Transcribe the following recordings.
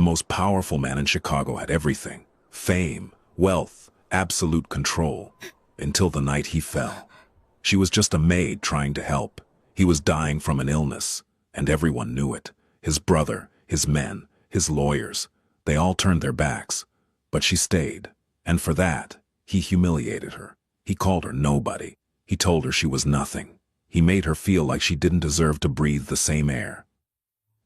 The most powerful man in Chicago had everything: fame, wealth, absolute control, until the night he fell. She was just a maid trying to help. He was dying from an illness, and everyone knew it. His brother, his men, his lawyers, they all turned their backs. But she stayed, and for that, he humiliated her. He called her nobody. He told her she was nothing. He made her feel like she didn't deserve to breathe the same air.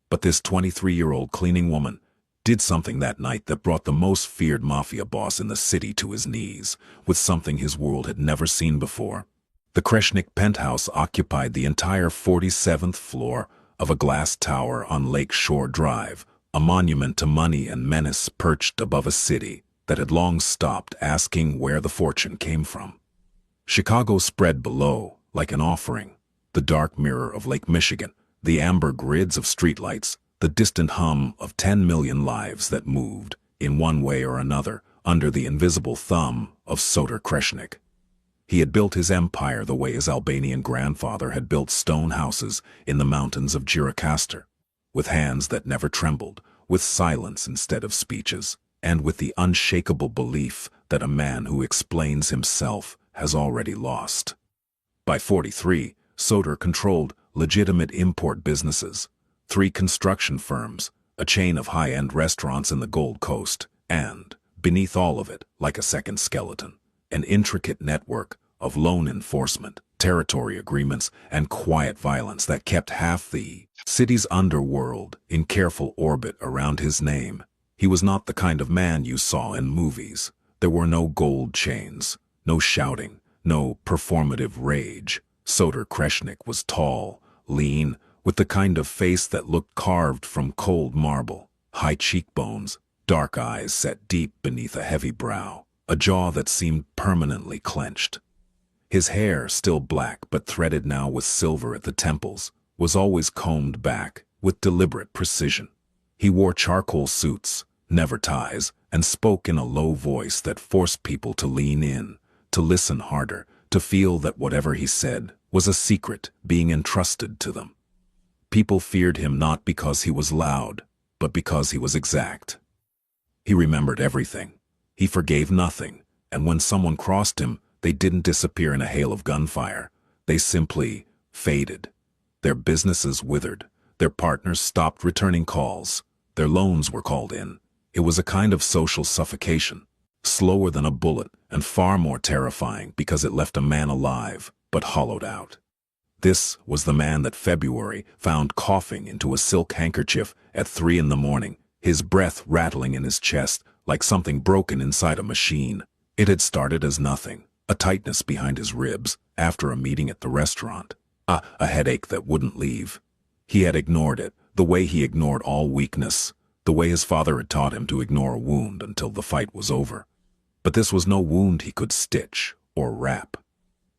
But this 23-year-old cleaning woman did something that night that brought the most feared mafia boss in the city to his knees, with something his world had never seen before. The Kreshnik penthouse occupied the entire 47th floor of a glass tower on Lake Shore Drive, a monument to money and menace perched above a city that had long stopped asking where the fortune came from. Chicago spread below like an offering, the dark mirror of Lake Michigan, the amber grids of streetlights, the distant hum of 10 million lives that moved, in one way or another, under the invisible thumb of Sodor Kreshnik. He had built his empire the way his Albanian grandfather had built stone houses in the mountains of Gjirokastër, with hands that never trembled, with silence instead of speeches, and with the unshakable belief that a man who explains himself has already lost. By 43, Sodor controlled legitimate import businesses, 3 construction firms, a chain of high-end restaurants in the Gold Coast, and, beneath all of it, like a second skeleton, an intricate network of loan enforcement, territory agreements, and quiet violence that kept half the city's underworld in careful orbit around his name. He was not the kind of man you saw in movies. There were no gold chains, no shouting, no performative rage. Sodor Kreshnik was tall, lean, with the kind of face that looked carved from cold marble, high cheekbones, dark eyes set deep beneath a heavy brow, a jaw that seemed permanently clenched. His hair, still black but threaded now with silver at the temples, was always combed back with deliberate precision. He wore charcoal suits, never ties, and spoke in a low voice that forced people to lean in, to listen harder, to feel that whatever he said was a secret being entrusted to them. People feared him not because he was loud, but because he was exact. He remembered everything. He forgave nothing, and when someone crossed him, they didn't disappear in a hail of gunfire. They simply faded. Their businesses withered. Their partners stopped returning calls. Their loans were called in. It was a kind of social suffocation, slower than a bullet and far more terrifying because it left a man alive, but hollowed out. This was the man that February found coughing into a silk handkerchief at 3 in the morning, his breath rattling in his chest like something broken inside a machine. It had started as nothing, a tightness behind his ribs after a meeting at the restaurant, a headache that wouldn't leave. He had ignored it, the way he ignored all weakness, the way his father had taught him to ignore a wound until the fight was over. But this was no wound he could stitch or wrap.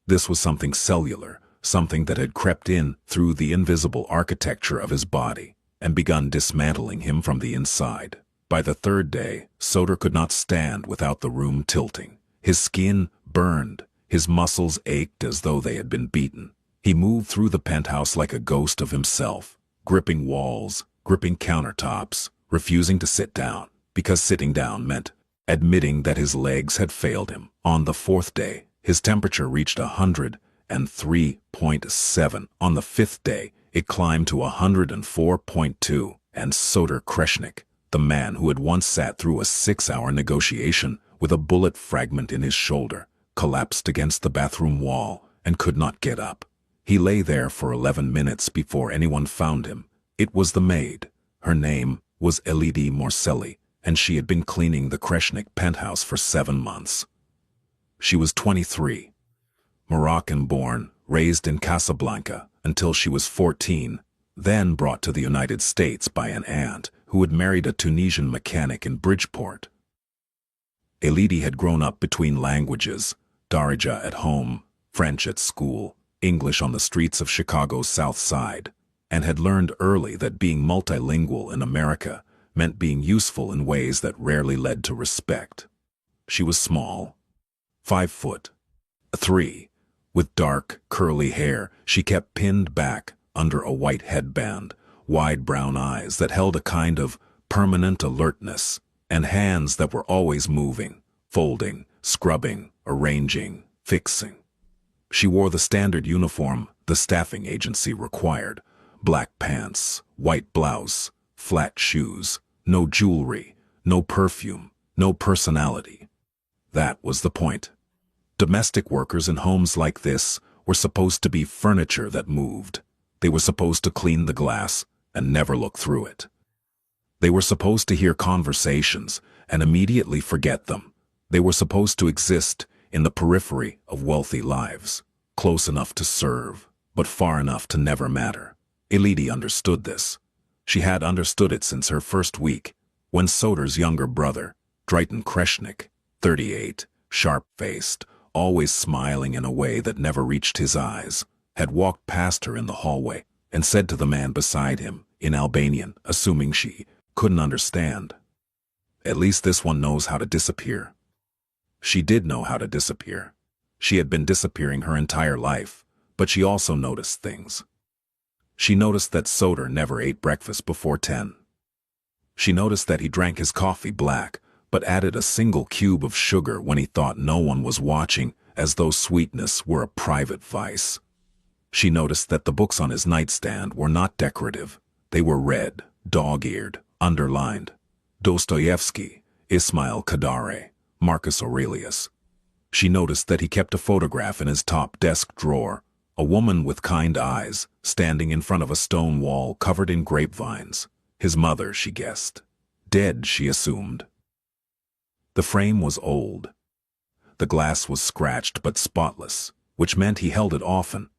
This was something cellular, something that had crept in through the invisible architecture of his body and begun dismantling him from the inside. By the 3rd day, Sodor could not stand without the room tilting. His skin burned, his muscles ached as though they had been beaten. He moved through the penthouse like a ghost of himself, gripping walls, gripping countertops, refusing to sit down, because sitting down meant admitting that his legs had failed him. On the 4th day, his temperature reached 103.7. On the 5th day, it climbed to 104.2, and Sodor Kreshnik, the man who had once sat through a 6-hour negotiation with a bullet fragment in his shoulder, collapsed against the bathroom wall and could not get up. He lay there for 11 minutes before anyone found him. It was the maid. Her name was Elidi Morselli, and she had been cleaning the Kreshnik penthouse for 7 months. She was 23, Moroccan-born, raised in Casablanca until she was 14, then brought to the United States by an aunt who had married a Tunisian mechanic in Bridgeport. Elidi had grown up between languages, Darija at home, French at school, English on the streets of Chicago's South Side, and had learned early that being multilingual in America meant being useful in ways that rarely led to respect. She was small, 5'3", with dark, curly hair she kept pinned back under a white headband, wide brown eyes that held a kind of permanent alertness, and hands that were always moving, folding, scrubbing, arranging, fixing. She wore the standard uniform the staffing agency required: black pants, white blouse, flat shoes, no jewelry, no perfume, no personality. That was the point. Domestic workers in homes like this were supposed to be furniture that moved. They were supposed to clean the glass and never look through it. They were supposed to hear conversations and immediately forget them. They were supposed to exist in the periphery of wealthy lives, close enough to serve, but far enough to never matter. Elodie understood this. She had understood it since her first week, when Soder's younger brother, Drayton Kreshnik, 38, sharp-faced, always smiling in a way that never reached his eyes, had walked past her in the hallway and said to the man beside him, in Albanian, assuming she couldn't understand, "At least this one knows how to disappear." She did know how to disappear. She had been disappearing her entire life, but she also noticed things. She noticed that Soder never ate breakfast before 10. She noticed that he drank his coffee black, but added a single cube of sugar when he thought no one was watching, as though sweetness were a private vice. She noticed that the books on his nightstand were not decorative. They were red, dog-eared, underlined. Dostoevsky, Ismail Kadare, Marcus Aurelius. She noticed that he kept a photograph in his top desk drawer, a woman with kind eyes, standing in front of a stone wall covered in grapevines. His mother, she guessed. Dead, she assumed. The frame was old. The glass was scratched but spotless, which meant he held it often.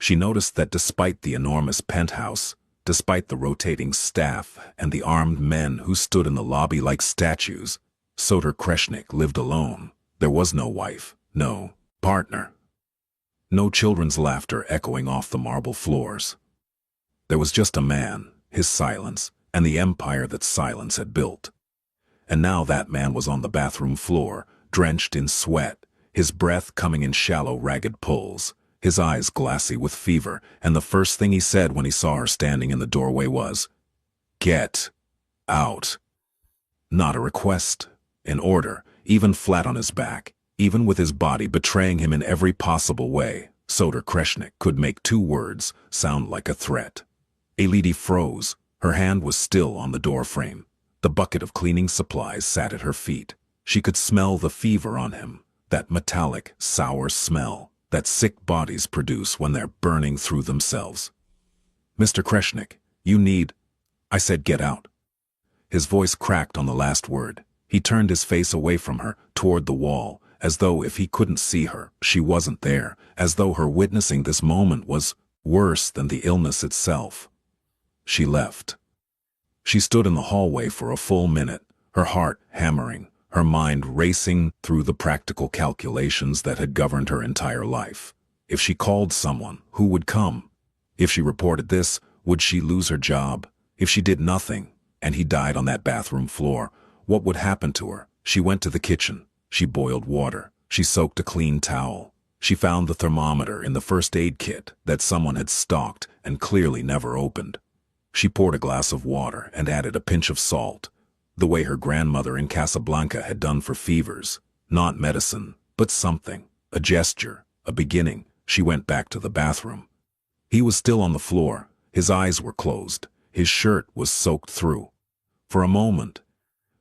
She noticed that despite the enormous penthouse, despite the rotating staff and the armed men who stood in the lobby like statues, Soder Kreshnik lived alone. There was no wife, no partner. No children's laughter echoing off the marble floors. There was just a man, his silence, and the empire that silence had built. And now that man was on the bathroom floor, drenched in sweat, his breath coming in shallow, ragged pulls, his eyes glassy with fever, and the first thing he said when he saw her standing in the doorway was, "Get out." Not a request, an order, even flat on his back, even with his body betraying him in every possible way. Soder Kreshnik could make two words sound like a threat. Elodie froze. Her hand was still on the doorframe. The bucket of cleaning supplies sat at her feet. She could smell the fever on him, that metallic, sour smell that sick bodies produce when they're burning through themselves. "Mr. Kreshnik, you need—" I said, "Get out." His voice cracked on the last word. He turned his face away from her, toward the wall, as though if he couldn't see her, she wasn't there, as though her witnessing this moment was worse than the illness itself. She left. She stood in the hallway for a full minute, her heart hammering, her mind racing through the practical calculations that had governed her entire life. If she called someone, who would come? If she reported this, would she lose her job? If she did nothing, and he died on that bathroom floor, what would happen to her? She went to the kitchen. She boiled water. She soaked a clean towel. She found the thermometer in the first aid kit that someone had stocked and clearly never opened. She poured a glass of water and added a pinch of salt, the way her grandmother in Casablanca had done for fevers. Not medicine, but something, a gesture, a beginning. She went back to the bathroom. He was still on the floor. His eyes were closed. His shirt was soaked through. For a moment,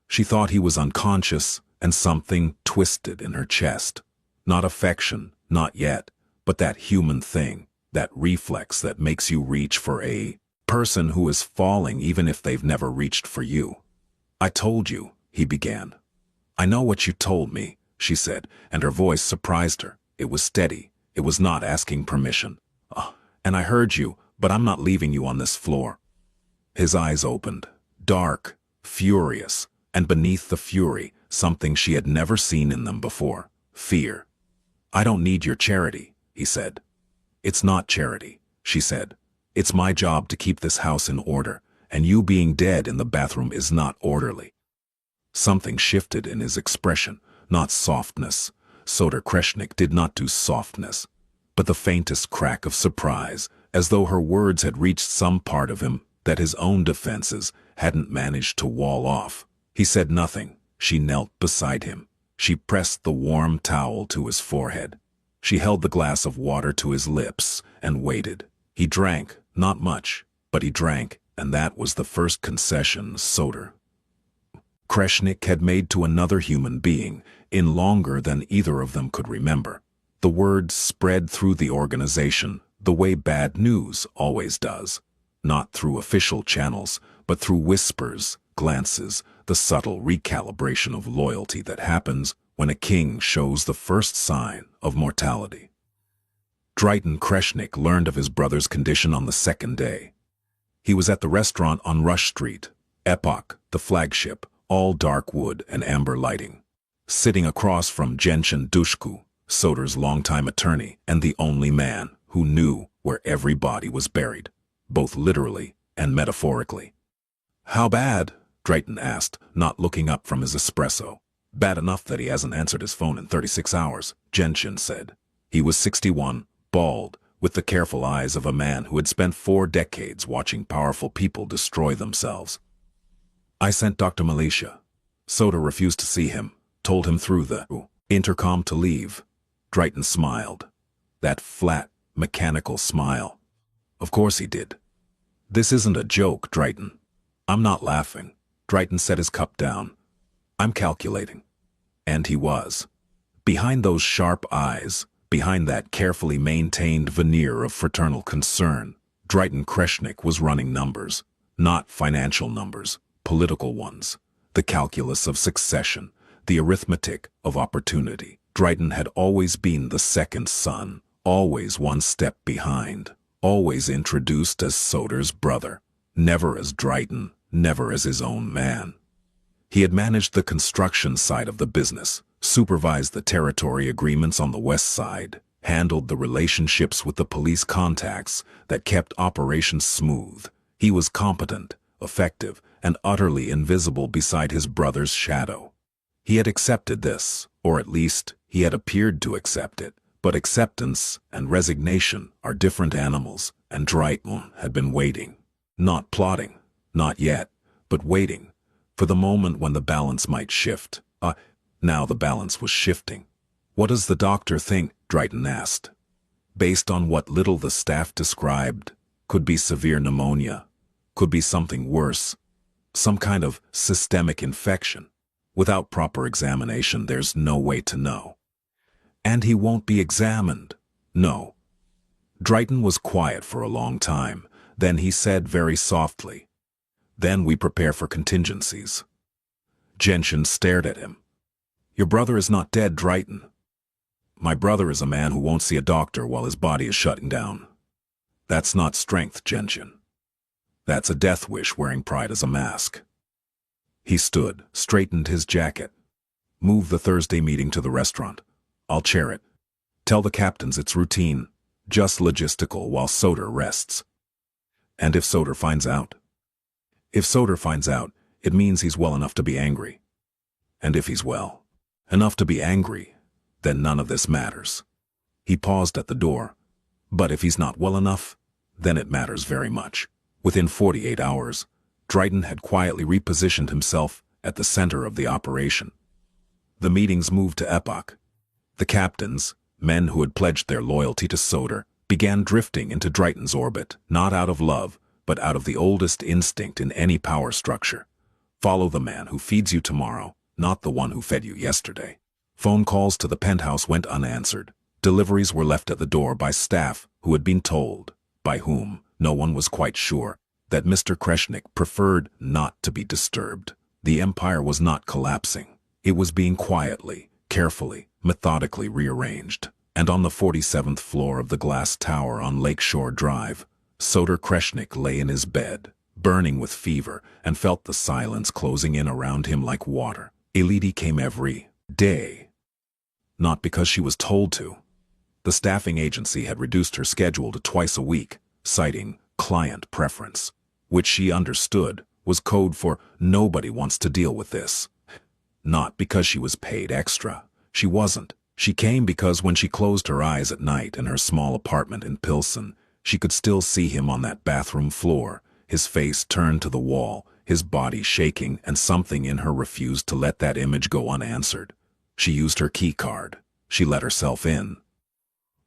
she thought he was unconscious, and something twisted in her chest. Not affection, not yet, but that human thing, that reflex that makes you reach for a person who is falling even if they've never reached for you. "I told you," he began. "I know what you told me," she said, and her voice surprised her. It was steady. It was not asking permission. "And I heard you, but I'm not leaving you on this floor." His eyes opened, dark, furious, and beneath the fury, something she had never seen in them before: fear. "I don't need your charity," he said. "It's not charity," she said. "It's my job to keep this house in order, and you being dead in the bathroom is not orderly." Something shifted in his expression, not softness. Soder Kreshnik did not do softness, but the faintest crack of surprise, as though her words had reached some part of him that his own defenses hadn't managed to wall off. He said nothing. She knelt beside him. She pressed the warm towel to his forehead. She held the glass of water to his lips and waited. He drank, not much, but he drank, and that was the first concession Soder Kreshnik had made to another human being in longer than either of them could remember. The word spread through the organization the way bad news always does, not through official channels, but through whispers, glances, the subtle recalibration of loyalty that happens when a king shows the first sign of mortality. Drayton Kreshnik learned of his brother's condition on the second day. He was at the restaurant on Rush Street, Epoch, the flagship, all dark wood and amber lighting. Sitting across from Genshin Dushku, Soder's longtime attorney and the only man who knew where every body was buried, both literally and metaphorically. "How bad?" Drayton asked, not looking up from his espresso. "Bad enough that he hasn't answered his phone in 36 hours, Genshin said. He was 61, bald, with the careful eyes of a man who had spent 4 decades watching powerful people destroy themselves. "I sent Dr. Militia. Soder refused to see him, told him through the intercom to leave." Drayton smiled. That flat, mechanical smile. "Of course he did. This isn't a joke, Drayton." "I'm not laughing." Drayton set his cup down. "I'm calculating." And he was. Behind those sharp eyes, behind that carefully maintained veneer of fraternal concern, Drayton Kreshnik was running numbers. Not financial numbers, political ones. The calculus of succession, the arithmetic of opportunity. Drayton had always been the second son, always one step behind, always introduced as Soder's brother, never as Drayton, never as his own man. He had managed the construction side of the business, supervised the territory agreements on the west side, handled the relationships with the police contacts that kept operations smooth. He was competent, effective, and utterly invisible beside his brother's shadow. He had accepted this, or at least he had appeared to accept it, but acceptance and resignation are different animals, and Drayton had been waiting. Not plotting, not yet, but waiting, for the moment when the balance might shift. Now the balance was shifting. "What does the doctor think?" Drayton asked. Based on what little the staff described, could be severe pneumonia, could be something worse, some kind of systemic infection. Without proper examination, there's no way to know. "And he won't be examined." "No." Drayton was quiet for a long time. Then he said very softly, "Then we prepare for contingencies." Genshin stared at him. "Your brother is not dead, Drayton." "My brother is a man who won't see a doctor while his body is shutting down." "That's not strength, Genshin. That's a death wish wearing pride as a mask." He stood, straightened his jacket. "Move the Thursday meeting to the restaurant. I'll chair it. Tell the captains it's routine, just logistical while Soder rests." "And if Soder finds out?" "If Soder finds out, it means he's well enough to be angry. And if he's well enough to be angry, then none of this matters." He paused at the door. "But if he's not well enough, then it matters very much." Within 48 hours, Drayton had quietly repositioned himself at the center of the operation. The meetings moved to Epoch. The captains, men who had pledged their loyalty to Soder, began drifting into Drayton's orbit, not out of love, but out of the oldest instinct in any power structure. Follow the man who feeds you tomorrow, not the one who fed you yesterday. Phone calls to the penthouse went unanswered. Deliveries were left at the door by staff who had been told, by whom, no one was quite sure, that Mr. Kreshnik preferred not to be disturbed. The empire was not collapsing. It was being quietly, carefully, methodically rearranged. And on the 47th floor of the glass tower on Lakeshore Drive, Soder Kreshnik lay in his bed, burning with fever, and felt the silence closing in around him like water. Elidi came every day. Not because she was told to. The staffing agency had reduced her schedule to twice a week, citing client preference, which she understood was code for nobody wants to deal with this. Not because she was paid extra. She wasn't. She came because when she closed her eyes at night in her small apartment in Pilsen, she could still see him on that bathroom floor, His face turned to the wall, his body shaking, and something in her refused to let that image go unanswered. She used her key card. She let herself in.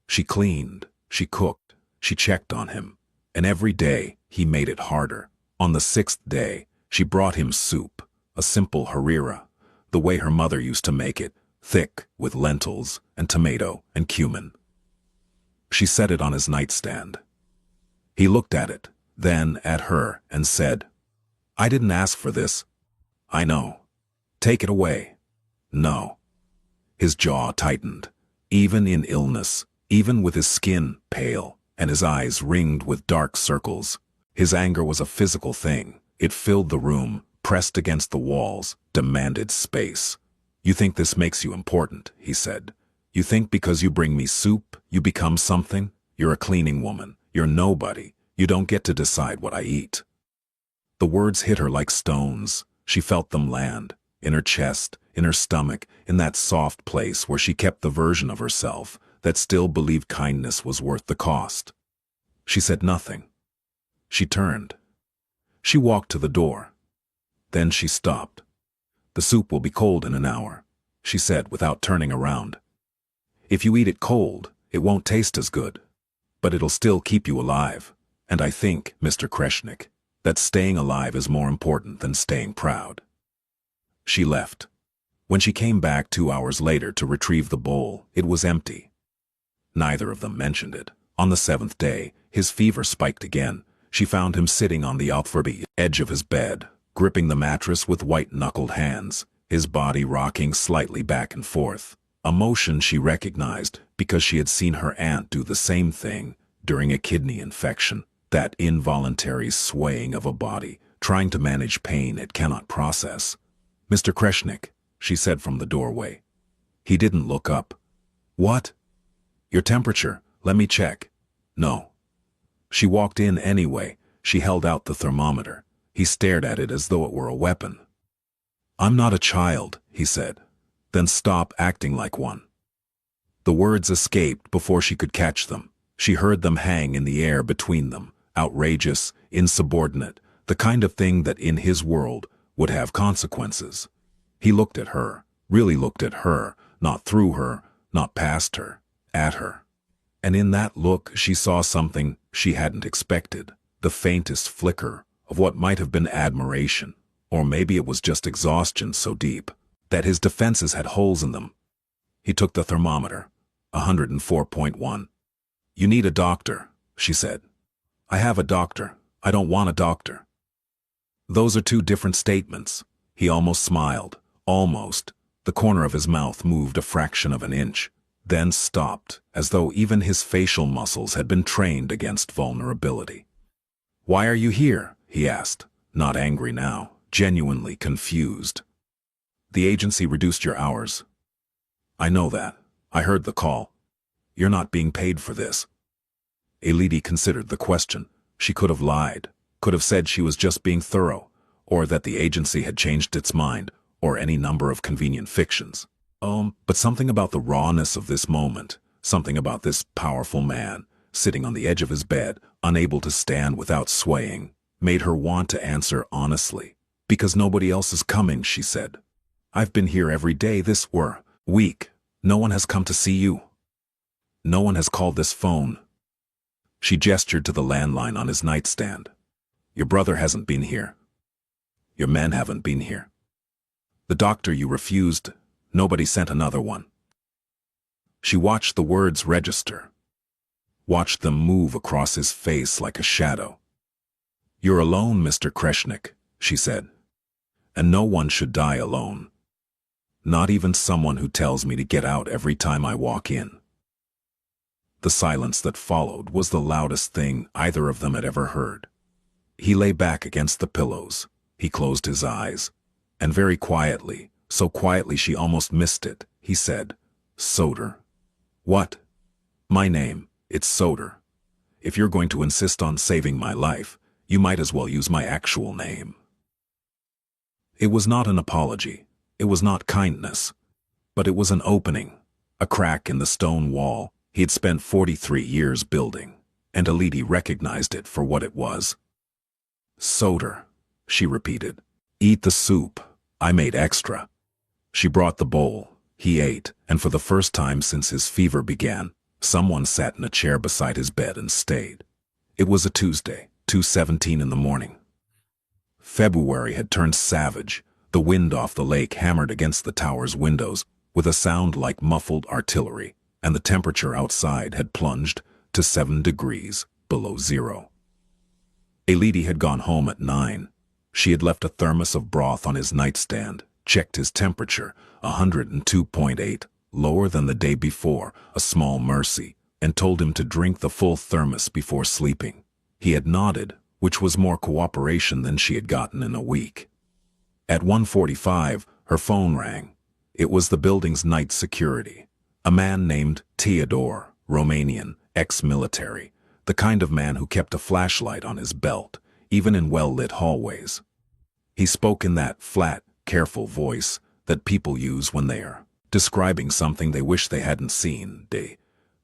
She cleaned, she cooked, she checked on him. And every day, he made it harder. On the 6th day, she brought him soup, a simple harira, the way her mother used to make it, thick, with lentils and tomato and cumin. She set it on his nightstand. He looked at it, then at her, and said, "I didn't ask for this." "I know. Take it away." "No." His jaw tightened. Even in illness, even with his skin pale, and his eyes ringed with dark circles, his anger was a physical thing. It filled the room, pressed against the walls, demanded space. "You think this makes you important," he said. "You think because you bring me soup, you become something? You're a cleaning woman. You're nobody. You don't get to decide what I eat." The words hit her like stones. She felt them land, in her chest, in her stomach, in that soft place where she kept the version of herself that still believed kindness was worth the cost. She said nothing. She turned. She walked to the door. Then she stopped. "The soup will be cold in an hour," she said without turning around. "If you eat it cold, it won't taste as good. But it'll still keep you alive. And I think, Mr. Kreshnik, that staying alive is more important than staying proud." She left. When she came back 2 hours later to retrieve the bowl, it was empty. Neither of them mentioned it. On the 7th day, his fever spiked again. She found him sitting on the edge of his bed, gripping the mattress with white-knuckled hands, his body rocking slightly back and forth, a motion she recognized because she had seen her aunt do the same thing during a kidney infection, that involuntary swaying of a body, trying to manage pain it cannot process. "Mr. Kreshnik," she said from the doorway. He didn't look up. "What?" "Your temperature. Let me check." "No." She walked in anyway. She held out the thermometer. He stared at it as though it were a weapon. "I'm not a child," he said. "Then stop acting like one." The words escaped before she could catch them. She heard them hang in the air between them, outrageous, insubordinate, the kind of thing that in his world would have consequences. He looked at her, really looked at her, not through her, not past her, at her. And in that look she saw something she hadn't expected, the faintest flicker of what might have been admiration, or maybe it was just exhaustion so deep that his defenses had holes in them. He took the thermometer, 104.1. "You need a doctor," she said. "I have a doctor. I don't want a doctor." Those are two different statements. He almost smiled, almost. The corner of his mouth moved a fraction of an inch, then stopped, as though even his facial muscles had been trained against vulnerability. "Why are you here?" he asked, not angry now, genuinely confused. "The agency reduced your hours." "I know that. I heard the call. You're not being paid for this." Elodie considered the question. She could have lied, could have said she was just being thorough, or that the agency had changed its mind, or any number of convenient fictions. But something about the rawness of this moment, something about this powerful man, sitting on the edge of his bed, unable to stand without swaying, made her want to answer honestly. "Because nobody else is coming," she said. "I've been here every day this week. No one has come to see you. No one has called this phone." She gestured to the landline on his nightstand. "Your brother hasn't been here. Your men haven't been here. The doctor you refused, nobody sent another one." She watched the words register, watched them move across his face like a shadow. "You're alone, Mr. Kreshnik," she said. "And no one should die alone. Not even someone who tells me to get out every time I walk in." The silence that followed was the loudest thing either of them had ever heard. He lay back against the pillows. He closed his eyes. And very quietly, so quietly she almost missed it, he said, "Soder." "What?" "My name. It's Soder. If you're going to insist on saving my life, you might as well use my actual name." It was not an apology. It was not kindness. But it was an opening, a crack in the stone wall he had spent 43 years building, and Elodie recognized it for what it was. Soda, she repeated. Eat the soup. I made extra. She brought the bowl. He ate, and for the first time since his fever began, someone sat in a chair beside his bed and stayed. It was a Tuesday, 2:17 in the morning. February had turned savage. The wind off the lake hammered against the tower's windows with a sound like muffled artillery, and the temperature outside had plunged to 7 degrees below zero. A lady had gone home at 9. She had left a thermos of broth on his nightstand, checked his temperature, 102.8, lower than the day before, a small mercy, and told him to drink the full thermos before sleeping. He had nodded, which was more cooperation than she had gotten in a week. At 1:45, her phone rang. It was the building's night security. A man named Theodore, Romanian, ex-military, the kind of man who kept a flashlight on his belt, even in well-lit hallways. He spoke in that flat, careful voice that people use when they are describing something they wish they hadn't seen.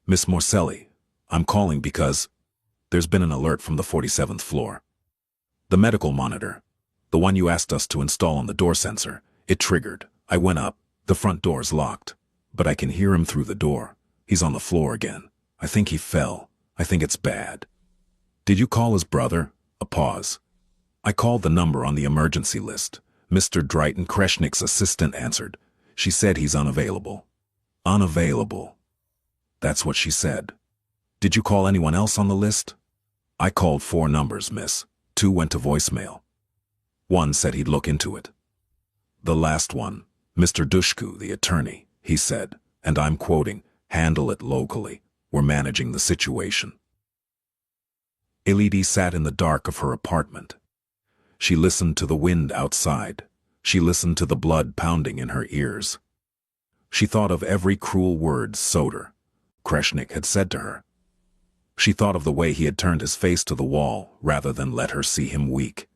Miss Morcelli, I'm calling because there's been an alert from the 47th floor. The medical monitor, the one you asked us to install on the door sensor, it triggered. I went up. The front door's locked, but I can hear him through the door. He's on the floor again. I think he fell. I think it's bad. Did you call his brother? A pause. I called the number on the emergency list. Mr. Drayton Kreshnik's assistant answered. She said he's unavailable. Unavailable. That's what she said. Did you call anyone else on the list? I called 4 numbers, miss. 2 went to voicemail. 1 said he'd look into it. The last one, Mr. Dushku, the attorney, he said, and I'm quoting, handle it locally. We're managing the situation. Elodie sat in the dark of her apartment. She listened to the wind outside. She listened to the blood pounding in her ears. She thought of every cruel word Soder, Kreshnik, had said to her. She thought of the way he had turned his face to the wall rather than let her see him weak.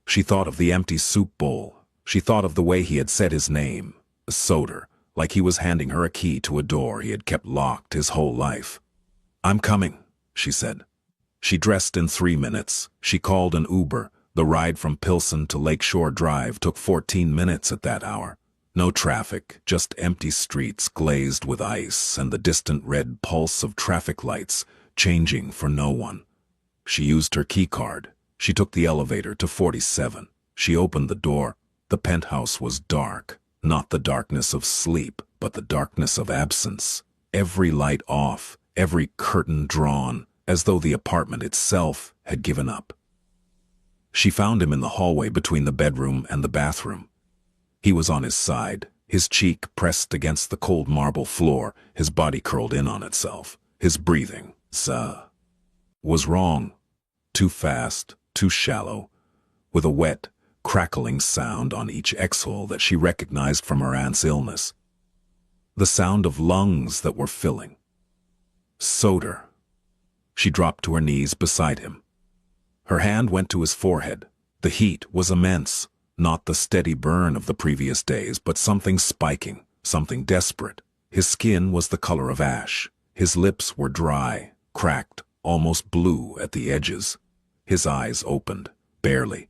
She thought of the empty soup bowl. She thought of the way he had said his name, Soder, like he was handing her a key to a door he had kept locked his whole life. I'm coming, she said. She dressed in 3 minutes. She called an Uber. The ride from Pilsen to Lakeshore Drive took 14 minutes at that hour. No traffic, just empty streets glazed with ice and the distant red pulse of traffic lights changing for no one. She used her key card. She took the elevator to 47. She opened the door. The penthouse was dark, not the darkness of sleep, but the darkness of absence. Every light off, every curtain drawn, as though the apartment itself had given up. She found him in the hallway between the bedroom and the bathroom. He was on his side, his cheek pressed against the cold marble floor, his body curled in on itself. His breathing, was wrong. Too fast, too shallow, with a wet, crackling sound on each exhale that she recognized from her aunt's illness. The sound of lungs that were filling. Soder. She dropped to her knees beside him. Her hand went to his forehead. The heat was immense, not the steady burn of the previous days, but something spiking, something desperate. His skin was the color of ash. His lips were dry, cracked, almost blue at the edges. His eyes opened, barely.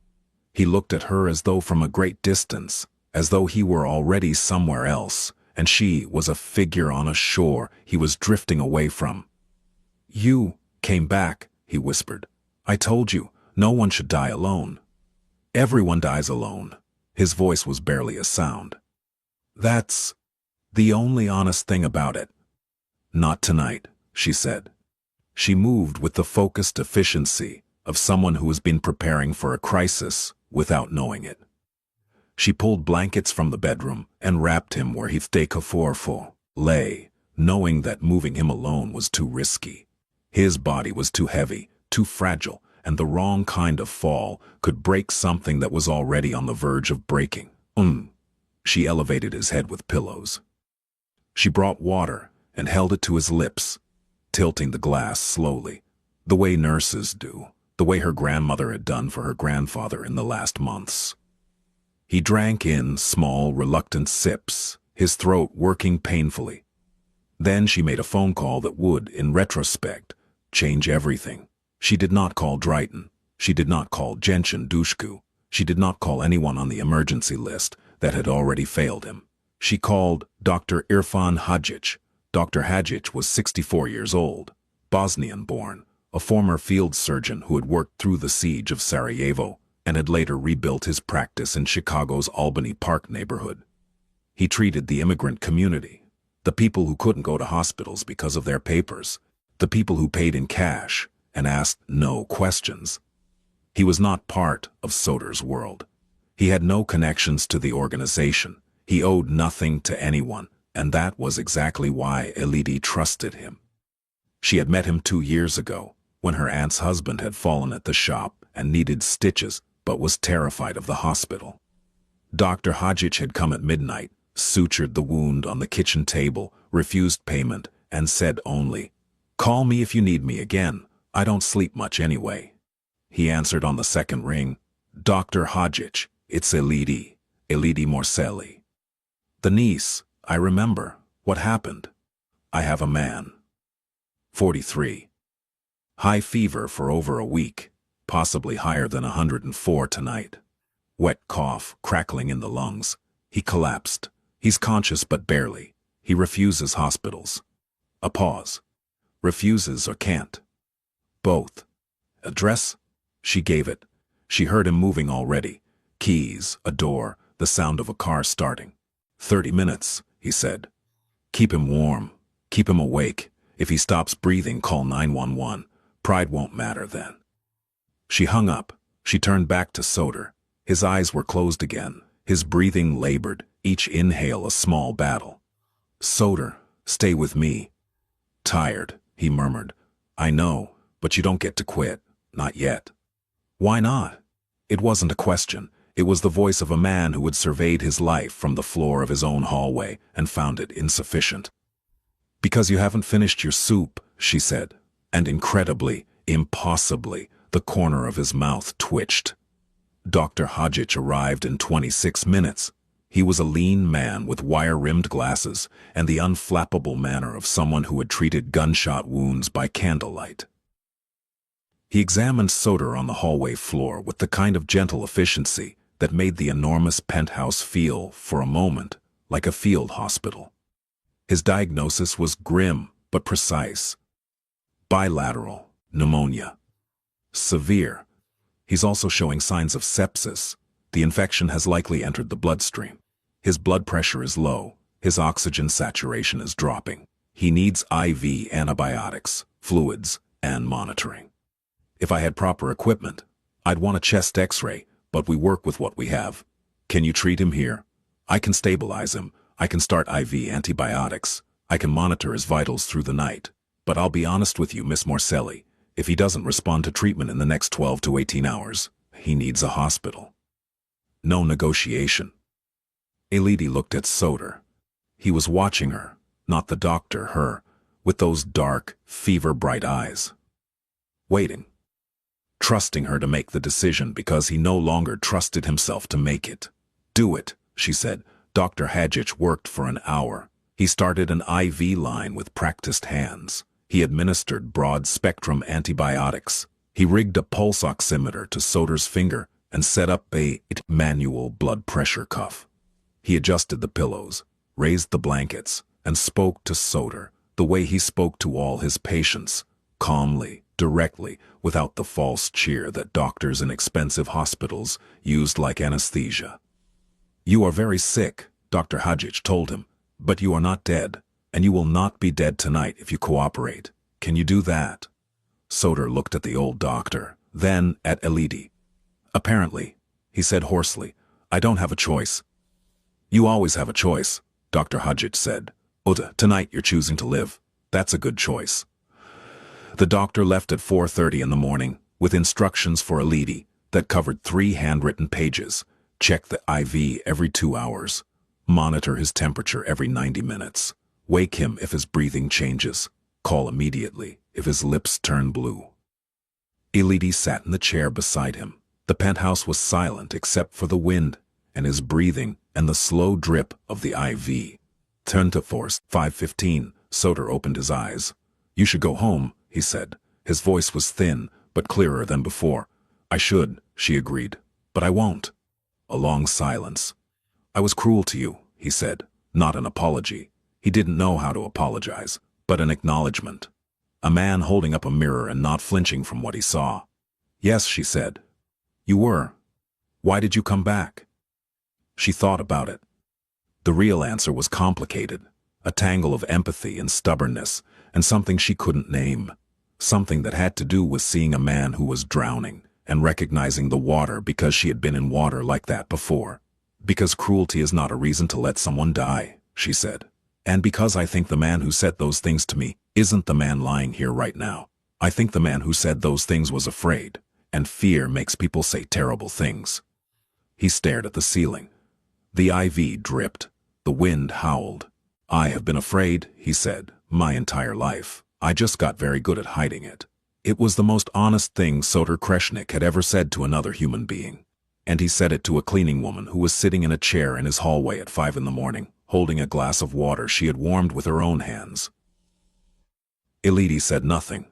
He looked at her as though from a great distance, as though he were already somewhere else, and she was a figure on a shore he was drifting away from. You came back, he whispered. I told you, no one should die alone. Everyone dies alone. His voice was barely a sound. That's the only honest thing about it. Not tonight, she said. She moved with the focused efficiency of someone who has been preparing for a crisis without knowing it. She pulled blankets from the bedroom and wrapped him where he lay, knowing that moving him alone was too risky. His body was too heavy, too fragile, and the wrong kind of fall could break something that was already on the verge of breaking. She elevated his head with pillows. She brought water and held it to his lips, tilting the glass slowly, the way nurses do, the way her grandmother had done for her grandfather in the last months. He drank in small, reluctant sips, his throat working painfully. Then she made a phone call that would, in retrospect, change everything. She did not call Drayton. She did not call Genshin Dushku. She did not call anyone on the emergency list that had already failed him. She called Dr. Irfan Hadjic. Dr. Hadjic was 64 years old, Bosnian-born, a former field surgeon who had worked through the siege of Sarajevo and had later rebuilt his practice in Chicago's Albany Park neighborhood. He treated the immigrant community, the people who couldn't go to hospitals because of their papers, the people who paid in cash and asked no questions. He was not part of Soder's world. He had no connections to the organization. He owed nothing to anyone, and that was exactly why Elidi trusted him. She had met him 2 years ago, when her aunt's husband had fallen at the shop and needed stitches, but was terrified of the hospital. Dr. Hadjic had come at midnight, sutured the wound on the kitchen table, refused payment, and said only, "Call me if you need me again. I don't sleep much anyway." He answered on the second ring, "Dr. Hadjic, it's Elidi Morselli." "The niece, I remember. What happened?" "I have a man. 43. High fever for over a week, possibly higher than 104 tonight. Wet cough, crackling in the lungs. He collapsed. He's conscious but barely. He refuses hospitals." A pause. "Refuses or can't?" "Both." "Address?" She gave it. She heard him moving already. Keys, a door, the sound of a car starting. 30 minutes, he said. "Keep him warm. Keep him awake. If he stops breathing, call 911. Pride won't matter then." She hung up. She turned back to Soder. His eyes were closed again. His breathing labored, each inhale a small battle. "Soder, stay with me." "Tired," he murmured. "I know, but you don't get to quit. Not yet." "Why not?" It wasn't a question. It was the voice of a man who had surveyed his life from the floor of his own hallway and found it insufficient. "Because you haven't finished your soup," she said, and incredibly, impossibly, the corner of his mouth twitched. Dr. Hadjic arrived in 26 minutes. He was a lean man with wire-rimmed glasses and the unflappable manner of someone who had treated gunshot wounds by candlelight. He examined Soder on the hallway floor with the kind of gentle efficiency that made the enormous penthouse feel, for a moment, like a field hospital. His diagnosis was grim but precise. Bilateral pneumonia. Severe. He's also showing signs of sepsis. The infection has likely entered the bloodstream. His blood pressure is low. His oxygen saturation is dropping. He needs IV antibiotics, fluids, and monitoring. If I had proper equipment, I'd want a chest x-ray, but we work with what we have. Can you treat him here? I can stabilize him. I can start IV antibiotics. I can monitor his vitals through the night. But I'll be honest with you, Miss Morselli, if he doesn't respond to treatment in the next 12 to 18 hours, he needs a hospital." No negotiation. Elidi looked at Soder. He was watching her, not the doctor, her, with those dark, fever-bright eyes. Waiting. Trusting her to make the decision because he no longer trusted himself to make it. "Do it," she said. Dr. Hadjic worked for an hour. He started an IV line with practiced hands. He administered broad-spectrum antibiotics. He rigged a pulse oximeter to Soder's finger and set up a manual blood pressure cuff. He adjusted the pillows, raised the blankets, and spoke to Soder the way he spoke to all his patients, calmly, directly, without the false cheer that doctors in expensive hospitals used like anesthesia. "You are very sick," Dr. Hadjic told him, "but you are not dead, and you will not be dead tonight if you cooperate. Can you do that?" Soder looked at the old doctor, then at Elidi. "Apparently," he said hoarsely, "I don't have a choice." "You always have a choice," Dr. Hadjic said. "Oda, tonight you're choosing to live. That's a good choice." The doctor left at 4:30 in the morning, with instructions for Elidi that covered 3 handwritten pages. Check the IV every 2 hours. Monitor his temperature every 90 minutes. Wake him if his breathing changes. Call immediately if his lips turn blue. Elidi sat in the chair beside him. The penthouse was silent except for the wind and his breathing and the slow drip of the IV. Turn to force. 5:15. Soder opened his eyes. "You should go home," he said. His voice was thin, but clearer than before. I should, she agreed, but I won't. A long silence. I was cruel to you, he said, not an apology. He didn't know how to apologize, but an acknowledgement. A man holding up a mirror and not flinching from what he saw. Yes, she said. You were. Why did you come back? She thought about it. The real answer was complicated, a tangle of empathy and stubbornness, and something she couldn't name. Something that had to do with seeing a man who was drowning and recognizing the water because she had been in water like that before. Because cruelty is not a reason to let someone die, she said. And because I think the man who said those things to me isn't the man lying here right now. I think the man who said those things was afraid, and fear makes people say terrible things. He stared at the ceiling. The IV dripped. The wind howled. I have been afraid, he said, my entire life. I just got very good at hiding it. It was the most honest thing Soter Kreshnik had ever said to another human being. And he said it to a cleaning woman who was sitting in a chair in his hallway at 5 a.m, holding a glass of water she had warmed with her own hands. Elodie said nothing.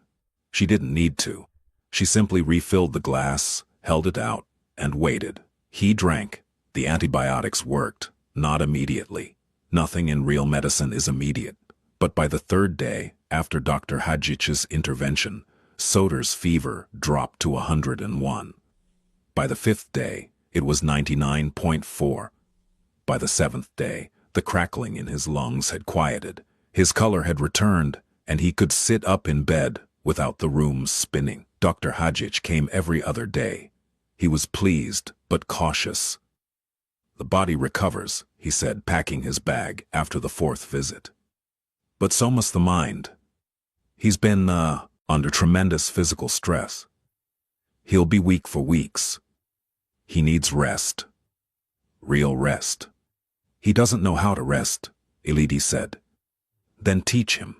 She didn't need to. She simply refilled the glass, held it out, and waited. He drank. The antibiotics worked, not immediately. Nothing in real medicine is immediate. But by the third day, after Dr. Hadjich's intervention, Soter's fever dropped to 101. By the 5th day, it was 99.4. By the 7th day, the crackling in his lungs had quieted. His color had returned, and he could sit up in bed without the room spinning. Dr. Hadjich came every other day. He was pleased, but cautious. The body recovers, he said, packing his bag after the 4th visit. But so must the mind. He's been, under tremendous physical stress. He'll be weak for weeks. He needs rest. Real rest. He doesn't know how to rest, Elodie said. Then teach him.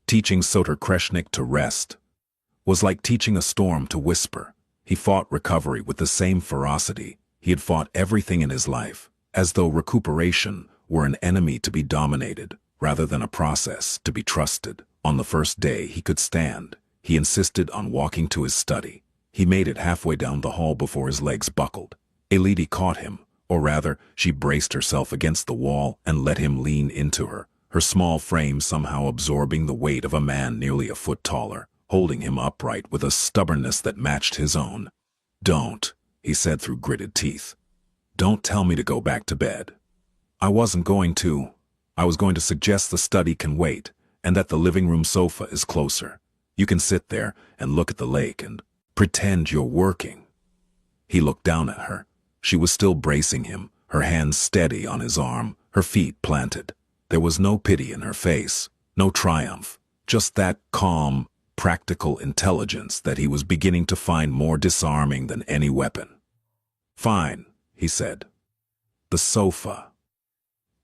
Teaching Soter Kreshnik to rest was like teaching a storm to whisper. He fought recovery with the same ferocity he had fought everything in his life, as though recuperation were an enemy to be dominated, rather than a process to be trusted. On the first day he could stand, he insisted on walking to his study. He made it halfway down the hall before his legs buckled. Elodie caught him, or rather, she braced herself against the wall and let him lean into her, her small frame somehow absorbing the weight of a man nearly a foot taller, holding him upright with a stubbornness that matched his own. Don't, he said through gritted teeth. Don't tell me to go back to bed. I wasn't going to. I was going to suggest the study can wait, and that the living room sofa is closer. You can sit there and look at the lake and pretend you're working. He looked down at her. She was still bracing him, her hands steady on his arm, her feet planted. There was no pity in her face, no triumph, just that calm, practical intelligence that he was beginning to find more disarming than any weapon. Fine, he said. The sofa.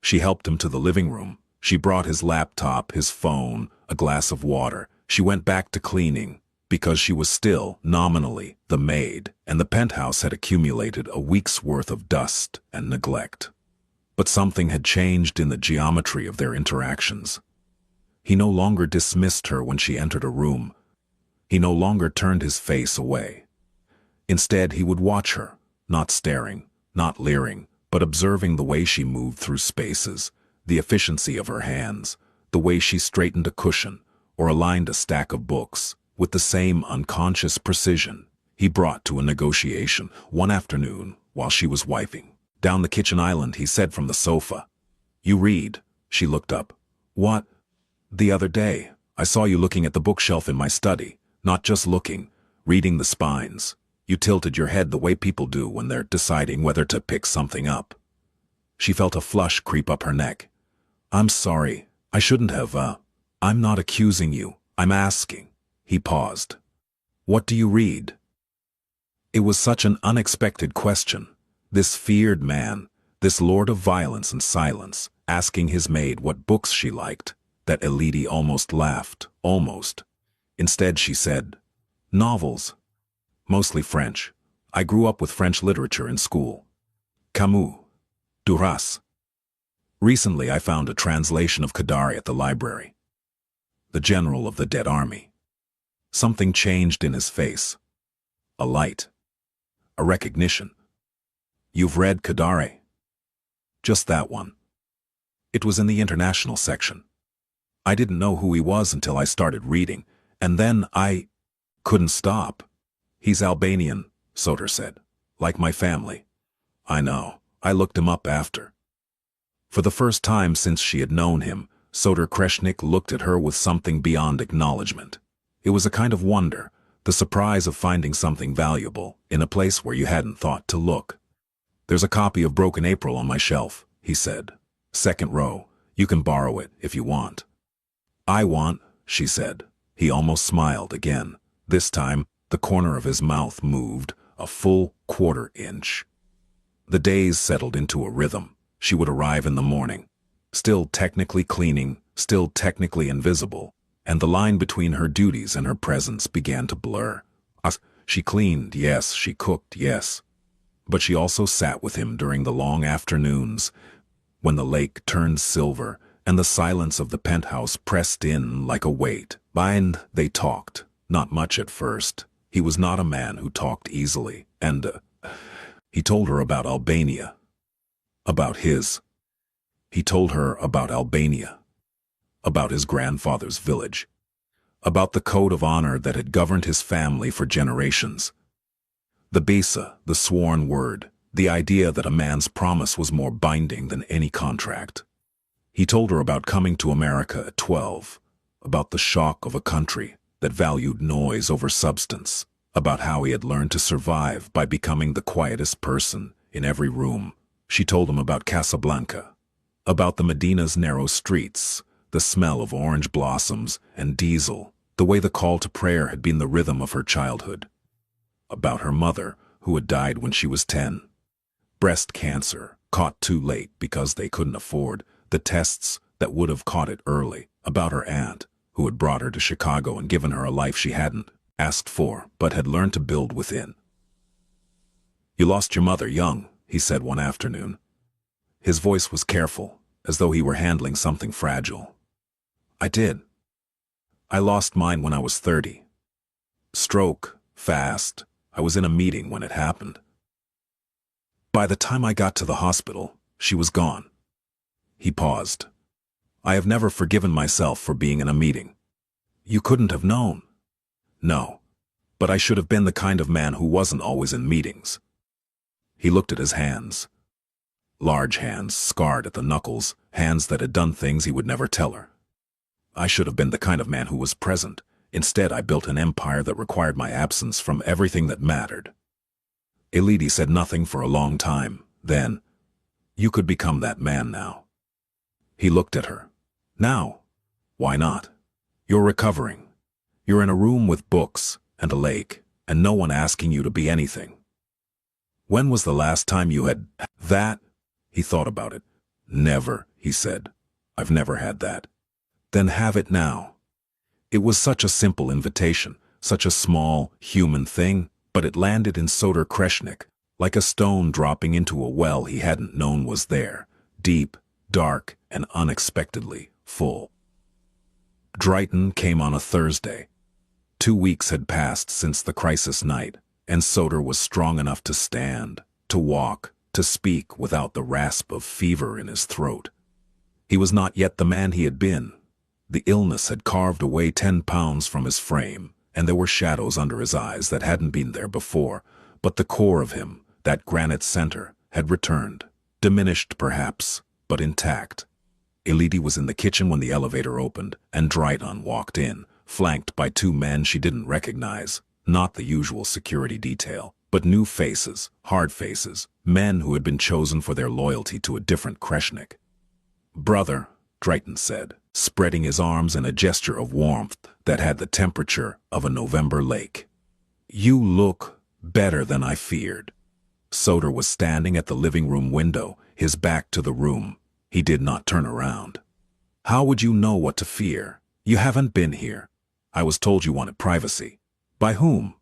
She helped him to the living room. She brought his laptop, his phone, a glass of water. She went back to cleaning, because she was still, nominally, the maid, and the penthouse had accumulated a week's worth of dust and neglect. But something had changed in the geometry of their interactions. He no longer dismissed her when she entered a room. He no longer turned his face away. Instead, he would watch her, not staring, not leering, but observing the way she moved through spaces, the efficiency of her hands, the way she straightened a cushion or aligned a stack of books, with the same unconscious precision he brought to a negotiation. One afternoon, while she was wiping down the kitchen island, he said from the sofa, "You read." She looked up. "What?" "The other day, I saw you looking at the bookshelf in my study, not just looking, reading the spines. You tilted your head the way people do when they're deciding whether to pick something up." She felt a flush creep up her neck. "I'm sorry. I shouldn't have, I'm not accusing you. I'm asking." He paused. "What do you read?" It was such an unexpected question. This feared man, this lord of violence and silence, asking his maid what books she liked, that Elodie almost laughed, almost. Instead she said, "Novels. Mostly French. I grew up with French literature in school. Camus. Duras. Recently I found a translation of Kadari at the library. The General of the Dead Army." Something changed in his face. A light. a recognition. "You've read Kadare?" "Just that one." It was in the international section. I didn't know who he was until I started reading, and then I couldn't stop. "He's Albanian," Soter said. "Like my family." "I know. I looked him up after." For the first time since she had known him, Soter Kreshnik looked at her with something beyond acknowledgement. It was a kind of wonder, the surprise of finding something valuable in a place where you hadn't thought to look. "There's a copy of Broken April on my shelf," he said. "Second row. You can borrow it if you want." "I want," she said. He almost smiled again. This time, the corner of his mouth moved a full quarter-inch. The days settled into a rhythm. She would arrive in the morning, still technically cleaning, still technically invisible, and the line between her duties and her presence began to blur. She cleaned, yes, she cooked, yes. But she also sat with him during the long afternoons, when the lake turned silver and the silence of the penthouse pressed in like a weight. And they talked, not much at first. He was not a man who talked easily, and he told her about Albania. He told her about Albania, about his grandfather's village, about the code of honor that had governed his family for generations. The Bisa, the sworn word, the idea that a man's promise was more binding than any contract. He told her about coming to America at 12, about the shock of a country that valued noise over substance, about how he had learned to survive by becoming the quietest person in every room. She told him about Casablanca, about the Medina's narrow streets, the smell of orange blossoms and diesel, the way the call to prayer had been the rhythm of her childhood. About her mother, who had died when she was 10. Breast cancer, caught too late because they couldn't afford the tests that would have caught it early. About her aunt, who had brought her to Chicago and given her a life she hadn't asked for, but had learned to build within. "You lost your mother young," he said one afternoon. His voice was careful, as though he were handling something fragile. "I did. I lost mine when I was 30. Stroke, fast. I was in a meeting when it happened. By the time I got to the hospital, she was gone." He paused. "I have never forgiven myself for being in a meeting." "You couldn't have known." "No, but I should have been the kind of man who wasn't always in meetings." He looked at his hands. Large hands, scarred at the knuckles, hands that had done things he would never tell her. "I should have been the kind of man who was present. Instead, I built an empire that required my absence from everything that mattered." Elidi said nothing for a long time. Then, "You could become that man now." He looked at her. "Now? Why not? You're recovering. You're in a room with books and a lake, and no one asking you to be anything. When was the last time you had that?" He thought about it. "Never," he said. "I've never had that." "Then have it now." It was such a simple invitation, such a small, human thing, but it landed in Soter Kreshnik, like a stone dropping into a well he hadn't known was there, deep, dark, and unexpectedly full. Drayton came on a Thursday. 2 weeks had passed since the crisis night, and Soter was strong enough to stand, to walk, to speak without the rasp of fever in his throat. He was not yet the man he had been. The illness had carved away 10 pounds from his frame, and there were shadows under his eyes that hadn't been there before, but the core of him, that granite center, had returned, diminished perhaps, but intact. Elidi was in the kitchen when the elevator opened, and Drayton walked in, flanked by 2 men she didn't recognize, not the usual security detail, but new faces, hard faces, men who had been chosen for their loyalty to a different Kreshnik. "Brother," Drayton said, spreading his arms in a gesture of warmth that had the temperature of a November lake. "You look better than I feared." Soter was standing at the living room window, his back to the room. He did not turn around. "How would you know what to fear? You haven't been here. I was told you wanted privacy." "By whom?"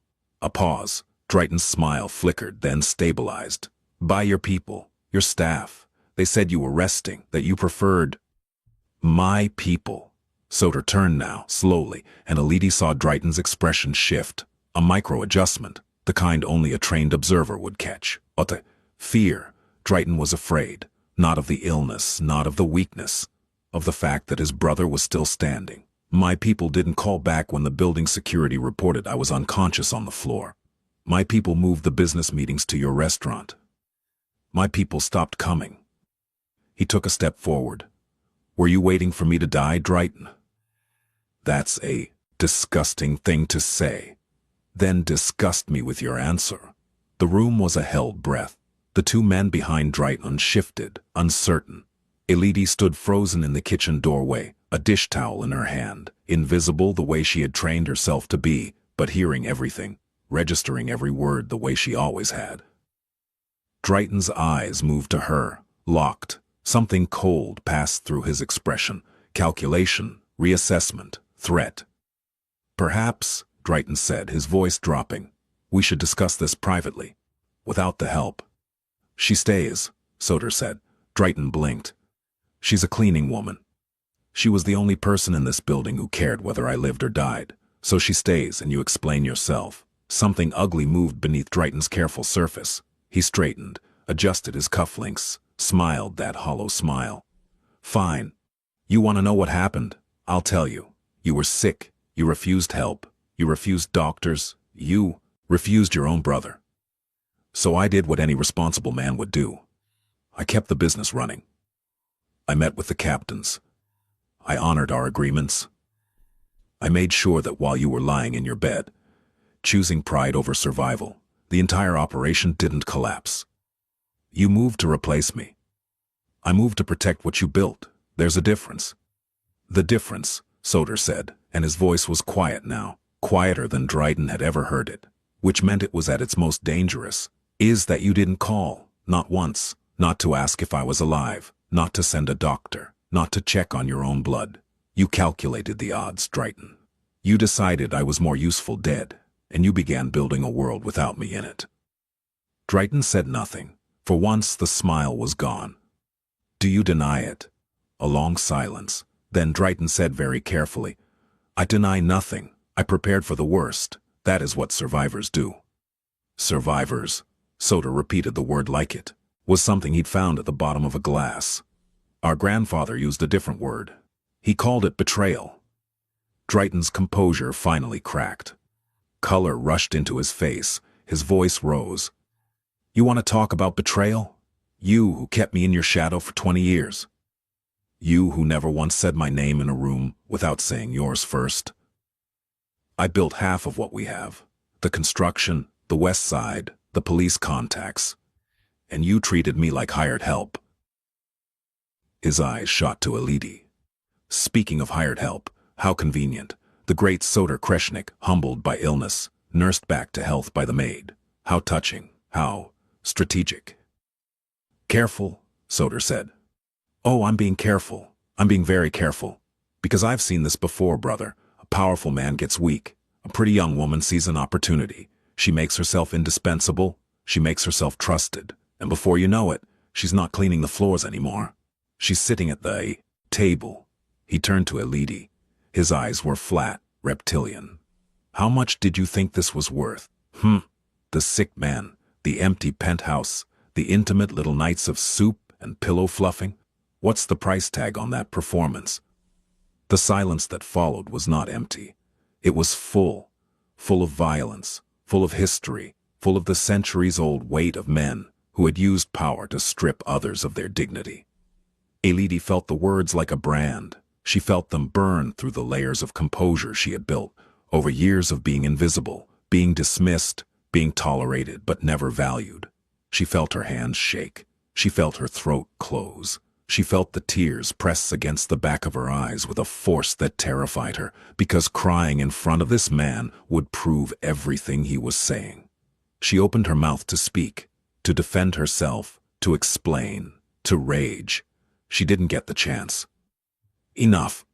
A pause. Drayton's smile flickered, then stabilized. "By your people, your staff. They said you were resting, that you preferred—" "My people." Soter turned now, slowly, and Elidi saw Drayton's expression shift, a micro-adjustment, the kind only a trained observer would catch. But fear. Triton was afraid, not of the illness, not of the weakness, of the fact that his brother was still standing. My people didn't call back when the building security reported I was unconscious on the floor. My people moved the business meetings to your restaurant. My people stopped coming. He took a step forward. Were you waiting for me to die, Triton? That's a disgusting thing to say. Then disgust me with your answer. The room was a held breath. The two men behind Triton shifted, uncertain. Elodie stood frozen in the kitchen doorway, a dish towel in her hand, invisible the way she had trained herself to be, but hearing everything, registering every word the way she always had. Triton's eyes moved to her, locked. Something cold passed through his expression. Calculation, reassessment, threat. Perhaps, Triton said, his voice dropping, we should discuss this privately, without the help. She stays, Soder said. Triton blinked. She's a cleaning woman. She was the only person in this building who cared whether I lived or died. So she stays and you explain yourself. Something ugly moved beneath Triton's careful surface. He straightened, adjusted his cufflinks, smiled that hollow smile. Fine. You want to know what happened? I'll tell you. You were sick. You refused help. You refused doctors. You refused your own brother. So I did what any responsible man would do. I kept the business running. I met with the captains. I honored our agreements. I made sure that while you were lying in your bed, choosing pride over survival, the entire operation didn't collapse. You moved to replace me. I moved to protect what you built. There's a difference. The difference, Soder said, and his voice was quiet now, quieter than Triton had ever heard it, which meant it was at its most dangerous, is that you didn't call, not once, not to ask if I was alive, not to send a doctor, not to check on your own blood. You calculated the odds, Triton. You decided I was more useful dead, and you began building a world without me in it. Triton said nothing. For once the smile was gone. Do you deny it? A long silence. Then Triton said very carefully, I deny nothing. I prepared for the worst. That is what survivors do. Survivors, Soder repeated the word like it, was something he'd found at the bottom of a glass. Our grandfather used a different word. He called it betrayal. Triton's composure finally cracked. Color rushed into his face. His voice rose. You want to talk about betrayal? You who kept me in your shadow for 20 years. You who never once said my name in a room without saying yours first. I built half of what we have. The construction, the west side, the police contacts. And you treated me like hired help. His eyes shot to Elodie. Speaking of hired help, how convenient. The great Soder Kreshnik, humbled by illness, nursed back to health by the maid. How touching, how strategic. Careful, Soder said. Oh, I'm being careful. I'm being very careful. Because I've seen this before, brother. A powerful man gets weak. A pretty young woman sees an opportunity. She makes herself indispensable. She makes herself trusted. And before you know it, she's not cleaning the floors anymore. She's sitting at the table. He turned to Elodie. His eyes were flat, reptilian. How much did you think this was worth? The sick man, the empty penthouse, the intimate little nights of soup and pillow fluffing. What's the price tag on that performance? The silence that followed was not empty. It was full of violence, full of history, full of the centuries-old weight of men who had used power to strip others of their dignity. Elodie felt the words like a brand. She felt them burn through the layers of composure she had built over years of being invisible, being dismissed, being tolerated but never valued. She felt her hands shake. She felt her throat close. She felt the tears press against the back of her eyes with a force that terrified her, because crying in front of this man would prove everything he was saying. She opened her mouth to speak, to defend herself, to explain, to rage. She didn't get the chance. Enough.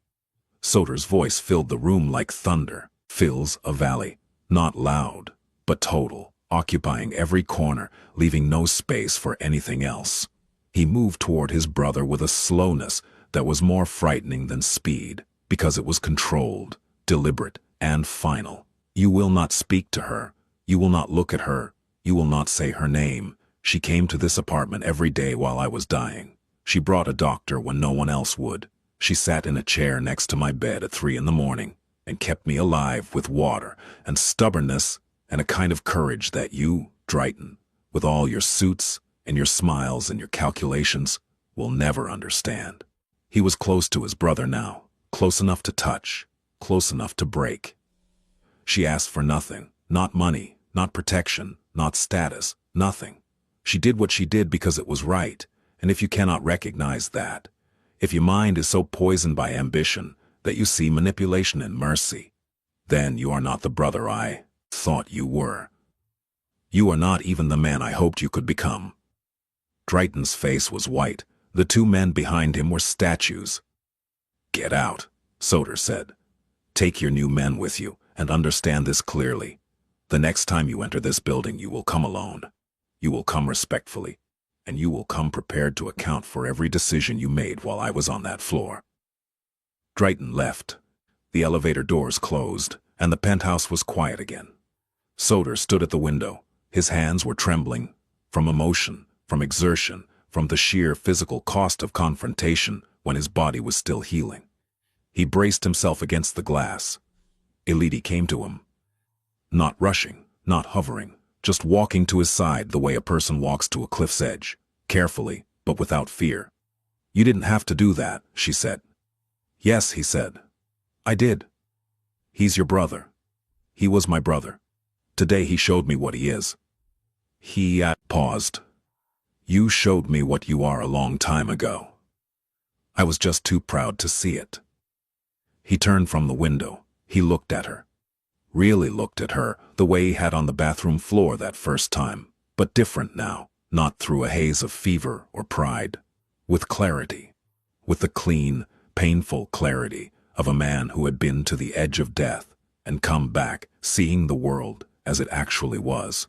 Soder's voice filled the room like thunder, fills a valley, not loud, but total, occupying every corner, leaving no space for anything else. He moved toward his brother with a slowness that was more frightening than speed, because it was controlled, deliberate, and final. You will not speak to her. You will not look at her. You will not say her name. She came to this apartment every day while I was dying. She brought a doctor when no one else would. She sat in a chair next to my bed at 3 in the morning and kept me alive with water and stubbornness and a kind of courage that you, Drayton, with all your suits and your smiles and your calculations, will never understand. He was close to his brother now, close enough to touch, close enough to break. She asked for nothing, not money, not protection, not status, nothing. She did what she did because it was right, and if you cannot recognize that, if your mind is so poisoned by ambition that you see manipulation and mercy, then you are not the brother I thought you were. You are not even the man I hoped you could become. Drayton's face was white. The two men behind him were statues. Get out, Soder said. Take your new men with you, and understand this clearly. The next time you enter this building, you will come alone. You will come respectfully, and you will come prepared to account for every decision you made while I was on that floor. Drayton left. The elevator doors closed, and the penthouse was quiet again. Soder stood at the window. His hands were trembling, from emotion, from exertion, from the sheer physical cost of confrontation when his body was still healing. He braced himself against the glass. Elodie came to him. Not rushing, not hovering, just walking to his side the way a person walks to a cliff's edge, carefully, but without fear. You didn't have to do that, she said. Yes, he said. I did. He's your brother. He was my brother. Today he showed me what he is. He paused. You showed me what you are a long time ago. I was just too proud to see it. He turned from the window. He looked at her. Really looked at her the way he had on the bathroom floor that first time, but different now, not through a haze of fever or pride. With clarity. With the clean, painful clarity of a man who had been to the edge of death and come back seeing the world as it actually was.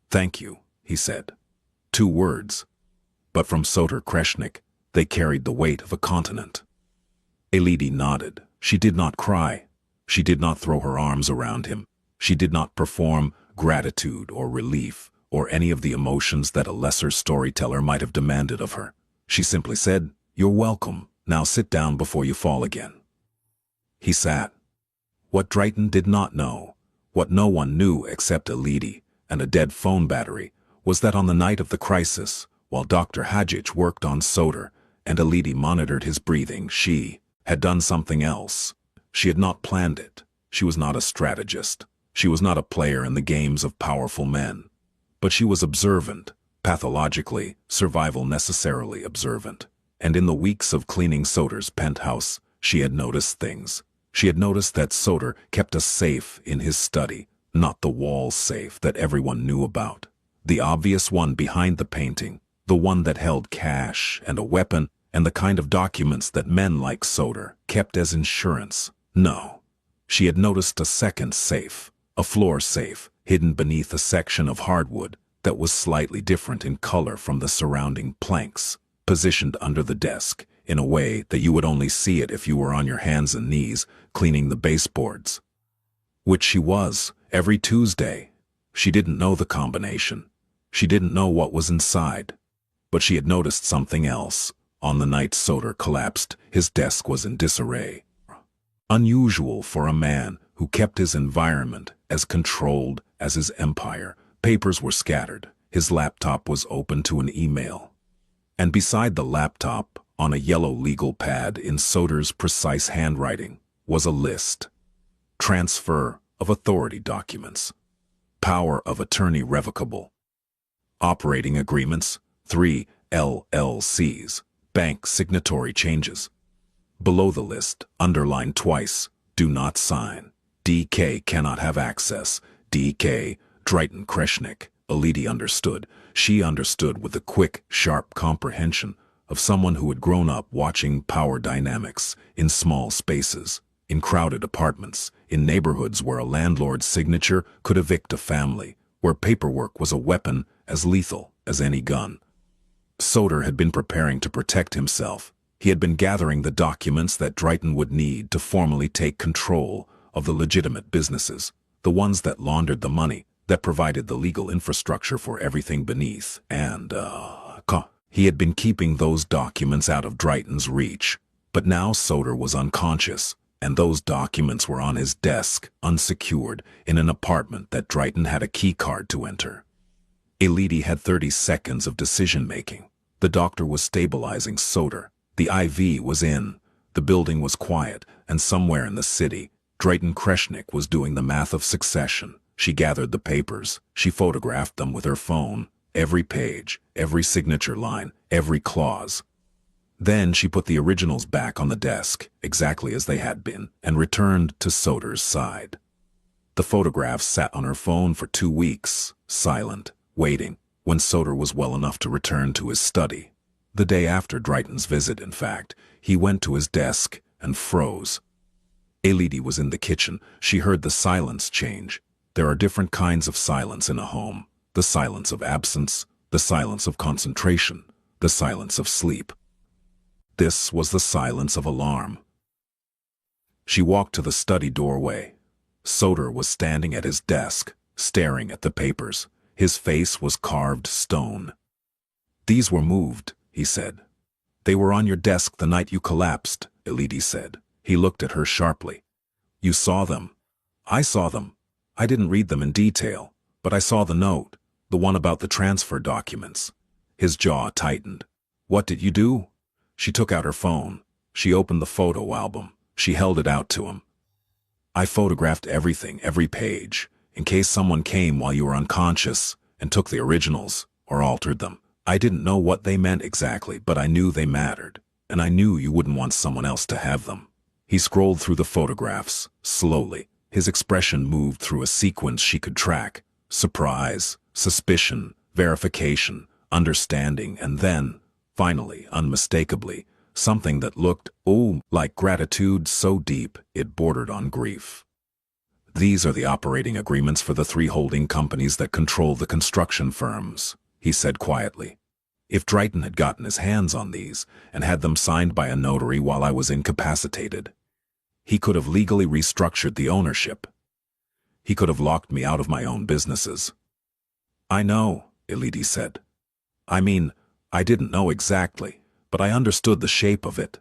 Thank you, he said. 2 words. But from Soder Kreshnik, they carried the weight of a continent. Elodie nodded. She did not cry. She did not throw her arms around him. She did not perform gratitude or relief or any of the emotions that a lesser storyteller might have demanded of her. She simply said, "You're welcome. Now sit down before you fall again." He sat. What Drayton did not know, what no one knew except Elodie and a dead phone battery, was that on the night of the crisis, while Dr. Hadjic worked on Soder and Elodie monitored his breathing, she had done something else. She had not planned it. She was not a strategist. She was not a player in the games of powerful men. But she was observant, pathologically, survival necessarily observant. And in the weeks of cleaning Soder's penthouse, she had noticed things. She had noticed that Soder kept a safe in his study, not the wall safe that everyone knew about. The obvious one behind the painting, the one that held cash and a weapon and the kind of documents that men like Soder kept as insurance. No. She had noticed a second safe, a floor safe, hidden beneath a section of hardwood that was slightly different in color from the surrounding planks, positioned under the desk in a way that you would only see it if you were on your hands and knees cleaning the baseboards. Which she was, every Tuesday. She didn't know the combination. She didn't know what was inside. But she had noticed something else. On the night Soder collapsed, his desk was in disarray. Unusual for a man who kept his environment as controlled as his empire. Papers were scattered. His laptop was open to an email. And beside the laptop, on a yellow legal pad in Soder's precise handwriting, was a list. Transfer of authority documents. Power of attorney revocable. Operating agreements, 3 LLCs. Bank signatory changes. Below the list, underlined twice, do not sign. DK cannot have access. DK, Drayton Kreshnik. Elodie understood. She understood with the quick, sharp comprehension of someone who had grown up watching power dynamics in small spaces, in crowded apartments, in neighborhoods where a landlord's signature could evict a family, where paperwork was a weapon as lethal as any gun. Soder had been preparing to protect himself. He had been gathering the documents that Drayton would need to formally take control of the legitimate businesses, the ones that laundered the money, that provided the legal infrastructure for everything beneath, and, he had been keeping those documents out of Drayton's reach, but now Soder was unconscious, and those documents were on his desk, unsecured, in an apartment that Drayton had a key card to enter. Elodie had 30 seconds of decision-making. The doctor was stabilizing Soder. The IV was in. The building was quiet, and somewhere in the city, Drayton Kreshnik was doing the math of succession. She gathered the papers. She photographed them with her phone. Every page, every signature line, every clause. Then she put the originals back on the desk, exactly as they had been, and returned to Soder's side. The photographs sat on her phone for 2 weeks, silent, waiting, when Soder was well enough to return to his study. The day after Drayton's visit, in fact, he went to his desk and froze. Elodie was in the kitchen. She heard the silence change. There are different kinds of silence in a home. The silence of absence, the silence of concentration, the silence of sleep. This was the silence of alarm. She walked to the study doorway. Soder was standing at his desk, staring at the papers. His face was carved stone. "These were moved," he said. "They were on your desk the night you collapsed," Elodie said. He looked at her sharply. "You saw them." "I saw them. I didn't read them in detail, but I saw the note, the one about the transfer documents." His jaw tightened. "What did you do?" She took out her phone. She opened the photo album. She held it out to him. "I photographed everything, every page, in case someone came while you were unconscious and took the originals or altered them. I didn't know what they meant exactly, but I knew they mattered, and I knew you wouldn't want someone else to have them." He scrolled through the photographs, slowly. His expression moved through a sequence she could track. Surprise, suspicion, verification, understanding, and then, finally, unmistakably, something that looked, like gratitude so deep it bordered on grief. "These are the operating agreements for the 3 holding companies that control the construction firms," he said quietly. "If Drayton had gotten his hands on these and had them signed by a notary while I was incapacitated, he could have legally restructured the ownership. He could have locked me out of my own businesses." "I know," Elodie said. "I mean, I didn't know exactly, but I understood the shape of it."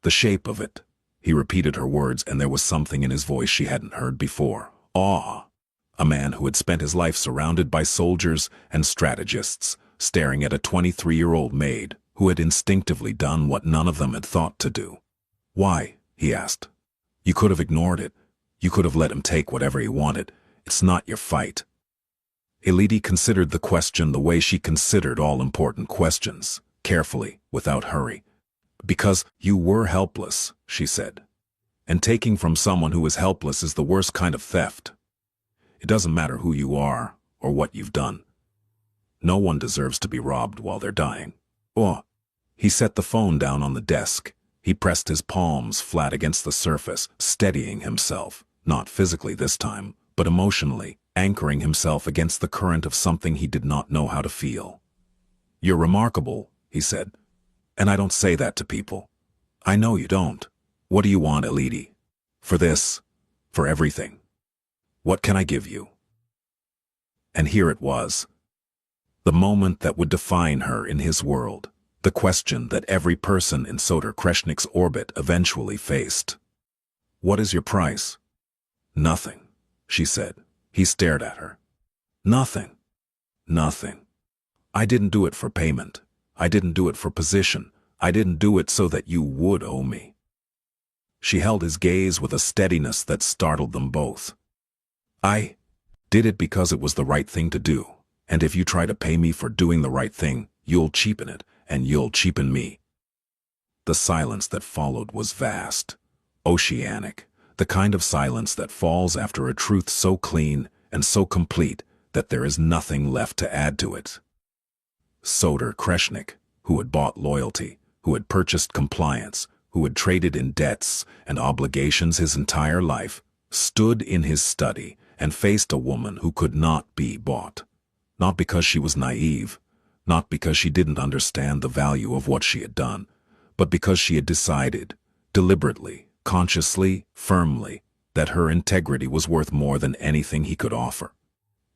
"The shape of it." He repeated her words, and there was something in his voice she hadn't heard before. Awe. A man who had spent his life surrounded by soldiers and strategists, staring at a 23-year-old maid who had instinctively done what none of them had thought to do. "Why?" he asked. "You could have ignored it. You could have let him take whatever he wanted. It's not your fight." Elodie considered the question the way she considered all important questions, carefully, without hurry. "Because you were helpless," she said. "And taking from someone who is helpless is the worst kind of theft. It doesn't matter who you are or what you've done. No one deserves to be robbed while they're dying." "Oh." He set the phone down on the desk. He pressed his palms flat against the surface, steadying himself, not physically this time, but emotionally, anchoring himself against the current of something he did not know how to feel. "You're remarkable," he said. "And I don't say that to people. I know you don't. What do you want, Elodie? For this? For everything? What can I give you?" And here it was. The moment that would define her in his world. The question that every person in Soder Kreshnik's orbit eventually faced. "What is your price?" "Nothing," she said. He stared at her. "Nothing. Nothing. I didn't do it for payment. I didn't do it for position. I didn't do it so that you would owe me." She held his gaze with a steadiness that startled them both. "I did it because it was the right thing to do, and if you try to pay me for doing the right thing, you'll cheapen it, and you'll cheapen me." The silence that followed was vast, oceanic, the kind of silence that falls after a truth so clean and so complete that there is nothing left to add to it. Soder Kreshnik, who had bought loyalty, who had purchased compliance, who had traded in debts and obligations his entire life, stood in his study and faced a woman who could not be bought. Not because she was naive, not because she didn't understand the value of what she had done, but because she had decided, deliberately, consciously, firmly, that her integrity was worth more than anything he could offer.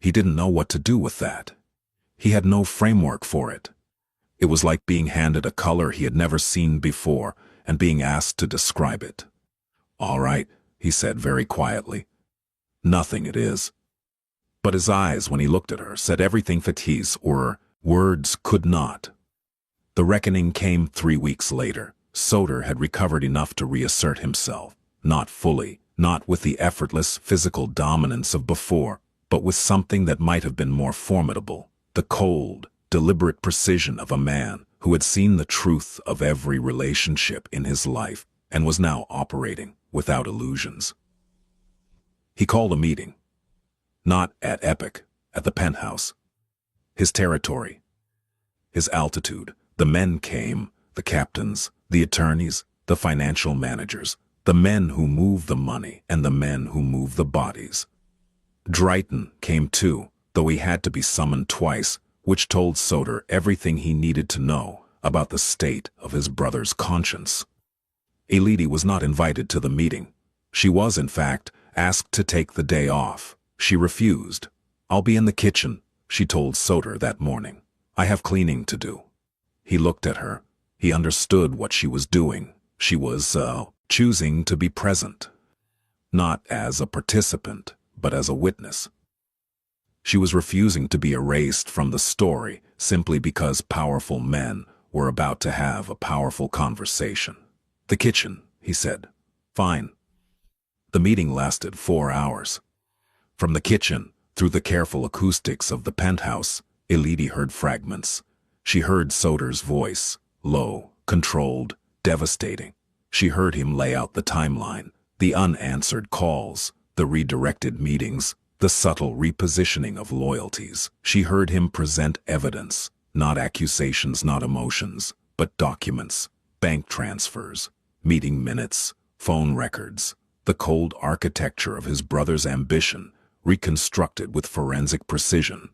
He didn't know what to do with that. He had no framework for it. It was like being handed a color he had never seen before and being asked to describe it. "All right," he said very quietly. "Nothing it is." But his eyes, when he looked at her, said everything that his or words could not. The reckoning came 3 weeks later. Soder had recovered enough to reassert himself, not fully, not with the effortless physical dominance of before, but with something that might have been more formidable, the cold, deliberate precision of a man who had seen the truth of every relationship in his life and was now operating without illusions. He called a meeting. Not at Epic, at the penthouse. His territory. His altitude. The men came, the captains, the attorneys, the financial managers, the men who move the money and the men who move the bodies. Drayton came too, though he had to be summoned twice, which told Soder everything he needed to know about the state of his brother's conscience. Elodie was not invited to the meeting. She was, in fact, asked to take the day off. She refused. "I'll be in the kitchen," she told Soder that morning. "I have cleaning to do." He looked at her. He understood what she was doing. She was, choosing to be present. Not as a participant, but as a witness. She was refusing to be erased from the story simply because powerful men were about to have a powerful conversation. "The kitchen," he said. "Fine." The meeting lasted 4 hours. From the kitchen, through the careful acoustics of the penthouse, Elodie heard fragments. She heard Soder's voice, low, controlled, devastating. She heard him lay out the timeline, the unanswered calls, the redirected meetings, the subtle repositioning of loyalties. She heard him present evidence, not accusations, not emotions, but documents, bank transfers, meeting minutes, phone records, the cold architecture of his brother's ambition, reconstructed with forensic precision.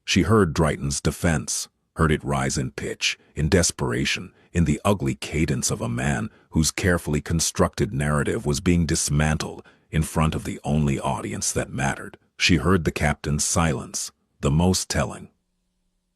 She heard Drayton's defense, heard it rise in pitch, in desperation, in the ugly cadence of a man whose carefully constructed narrative was being dismantled in front of the only audience that mattered. She heard the captain's silence, the most telling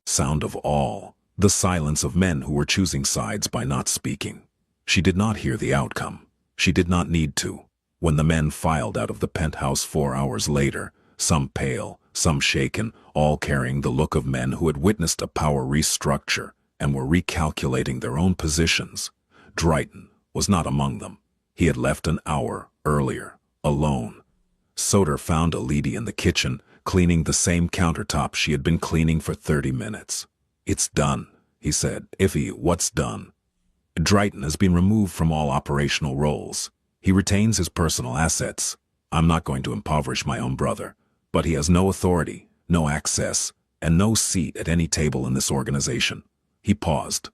sound of all, the silence of men who were choosing sides by not speaking. She did not hear the outcome. She did not need to. When the men filed out of the penthouse 4 hours later, some pale, some shaken, all carrying the look of men who had witnessed a power restructure and were recalculating their own positions, Drayton was not among them. He had left an hour earlier, alone. Soder found Elodie in the kitchen, cleaning the same countertop she had been cleaning for 30 minutes. "It's done," he said. "Iffy, what's done?" "Drayton has been removed from all operational roles. He retains his personal assets. I'm not going to impoverish my own brother, but he has no authority, no access, and no seat at any table in this organization." He paused.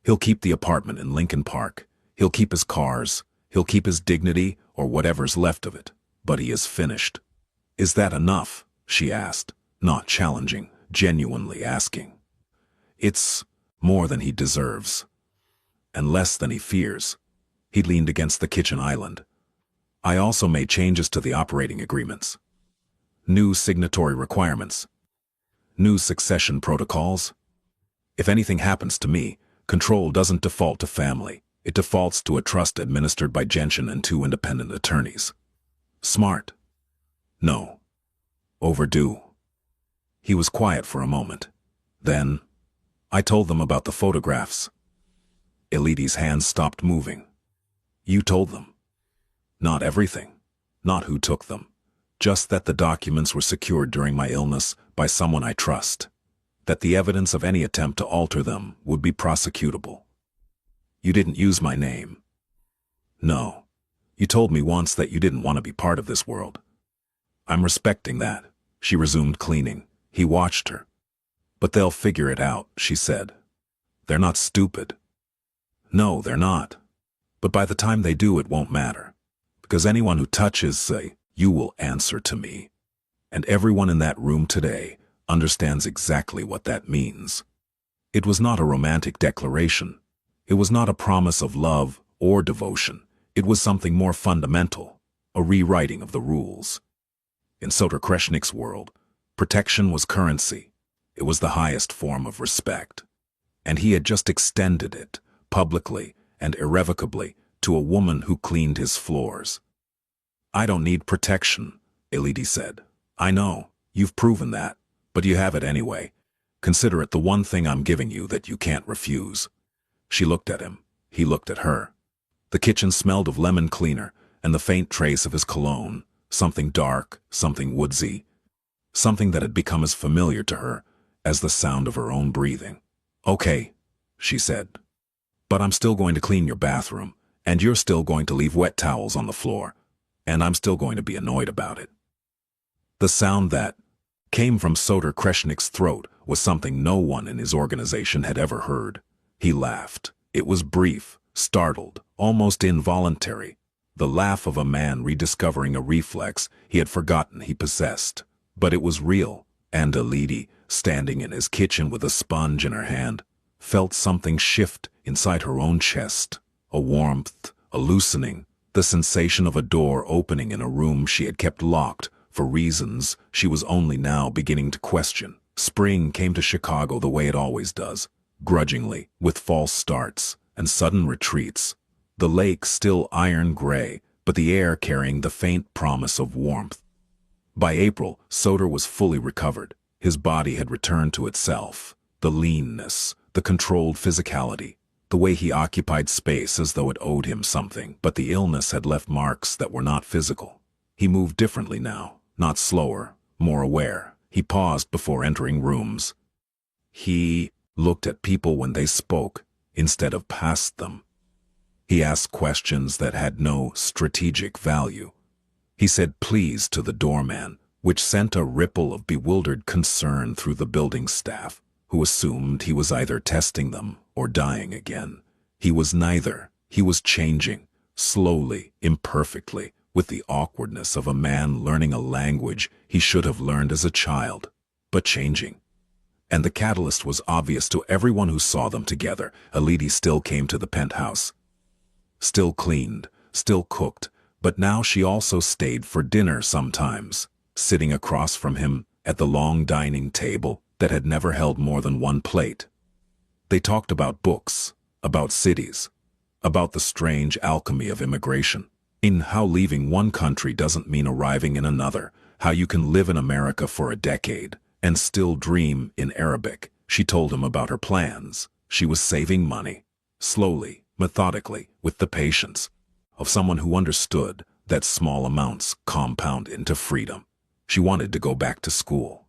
"He'll keep the apartment in Lincoln Park. He'll keep his cars. He'll keep his dignity, or whatever's left of it. But he is finished." "Is that enough?" she asked, not challenging, genuinely asking. "It's more than he deserves, and less than he fears." He leaned against the kitchen island. "I also made changes to the operating agreements. New signatory requirements. New succession protocols. If anything happens to me, control doesn't default to family. It defaults to a trust administered by Gentian and 2 independent attorneys. Smart? No. Overdue." He was quiet for a moment. Then, "I told them about the photographs." Elodie's hands stopped moving. "You told them?" "Not everything. Not who took them. Just that the documents were secured during my illness by someone I trust. That the evidence of any attempt to alter them would be prosecutable." "You didn't use my name." "No. You told me once that you didn't want to be part of this world." "I'm respecting that." She resumed cleaning. He watched her. "But they'll figure it out," she said. "They're not stupid." "No, they're not. But by the time they do, it won't matter. Because anyone who touches, you will answer to me. And everyone in that room today understands exactly what that means." It was not a romantic declaration. It was not a promise of love or devotion. It was something more fundamental, a rewriting of the rules. In Soder Kreshnik's world, Protection was currency. It was the highest form of respect. And he had just extended it, publicly and irrevocably, to a woman who cleaned his floors. "I don't need protection," Elodie said. "I know, you've proven that, but you have it anyway. Consider it the one thing I'm giving you that you can't refuse." She looked at him. He looked at her. The kitchen smelled of lemon cleaner and the faint trace of his cologne, something dark, something woodsy, something that had become as familiar to her as the sound of her own breathing. "Okay," she said, "but I'm still going to clean your bathroom, and you're still going to leave wet towels on the floor, and I'm still going to be annoyed about it." The sound that came from Soter Kreshnik's throat was something no one in his organization had ever heard. He laughed. It was brief, startled, almost involuntary. The laugh of a man rediscovering a reflex he had forgotten he possessed. But it was real, and Elodie, standing in his kitchen with a sponge in her hand, felt something shift inside her own chest. A warmth, a loosening, the sensation of a door opening in a room she had kept locked for reasons she was only now beginning to question. Spring came to Chicago the way it always does, grudgingly, with false starts and sudden retreats. The lake still iron-gray, but the air carrying the faint promise of warmth. By April, Soter was fully recovered. His body had returned to itself. The leanness, the controlled physicality, the way he occupied space as though it owed him something, but the illness had left marks that were not physical. He moved differently now, not slower, more aware. He paused before entering rooms. He looked at people when they spoke, instead of past them. He asked questions that had no strategic value. He said please to the doorman, which sent a ripple of bewildered concern through the building staff, who assumed he was either testing them or dying again. He was neither. He was changing, slowly, imperfectly, with the awkwardness of a man learning a language he should have learned as a child, but changing. And the catalyst was obvious to everyone who saw them together. Elodie still came to the penthouse. Still cleaned, still cooked, but now she also stayed for dinner sometimes, sitting across from him at the long dining table that had never held more than one plate. They talked about books, about cities, about the strange alchemy of immigration, in how leaving one country doesn't mean arriving in another, how you can live in America for a decade and still dream in Arabic. She told him about her plans. She was saving money, slowly, methodically, with the patience of someone who understood that small amounts compound into freedom. She wanted to go back to school,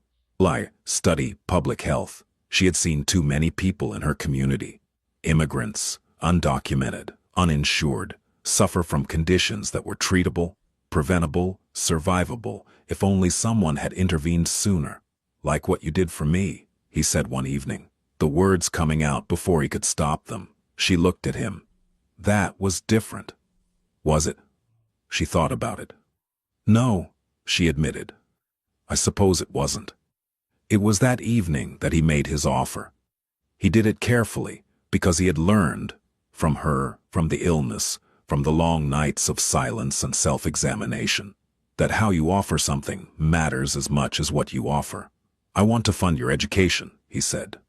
study public health. She had seen too many people in her community, immigrants, undocumented, uninsured, suffer from conditions that were treatable, preventable, survivable, if only someone had intervened sooner. "Like what you did for me," he said one evening, the words coming out before he could stop them. She looked at him. That was different. Was it? She thought about it. "No," she admitted. "I suppose it wasn't." It was that evening that he made his offer. He did it carefully, because he had learned, from her, from the illness, from the long nights of silence and self-examination, that how you offer something matters as much as what you offer. "I want to fund your education," he said.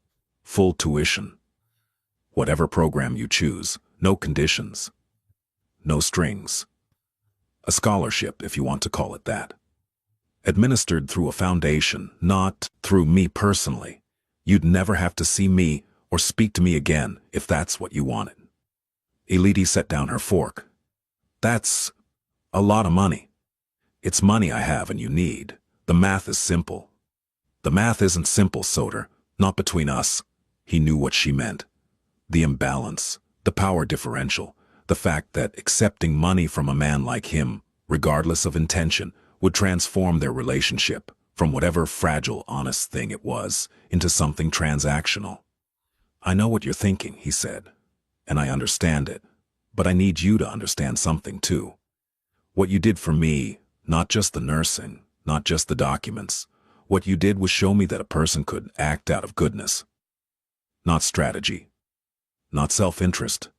"Full tuition. Whatever program you choose, no conditions, no strings. A scholarship, if you want to call it that. Administered through a foundation, not through me personally. You'd never have to see me or speak to me again if that's what you wanted." Elodie set down her fork. "That's a lot of money. It's money I have and you need. The math is simple." "The math isn't simple, Soter. Not between us." He knew what she meant. The imbalance, the power differential, the fact that accepting money from a man like him, regardless of intention, would transform their relationship from whatever fragile, honest thing it was into something transactional. "I know what you're thinking," he said, "and I understand it, but I need you to understand something too. What you did for me, not just the nursing, not just the documents, what you did was show me that a person could act out of goodness. Not strategy, not self-interest.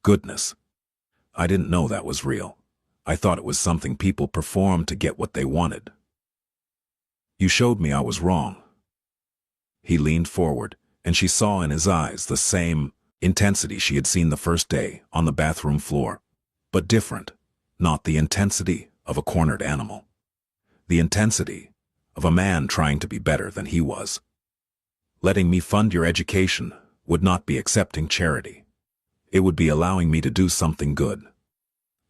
Goodness. I didn't know that was real. I thought it was something people performed to get what they wanted." You showed me I was wrong. He leaned forward, and she saw in his eyes the same intensity she had seen the first day on the bathroom floor, but different. Not the intensity of a cornered animal. The intensity of a man trying to be better than he was. Letting me fund your education would not be accepting charity. It would be allowing me to do something good.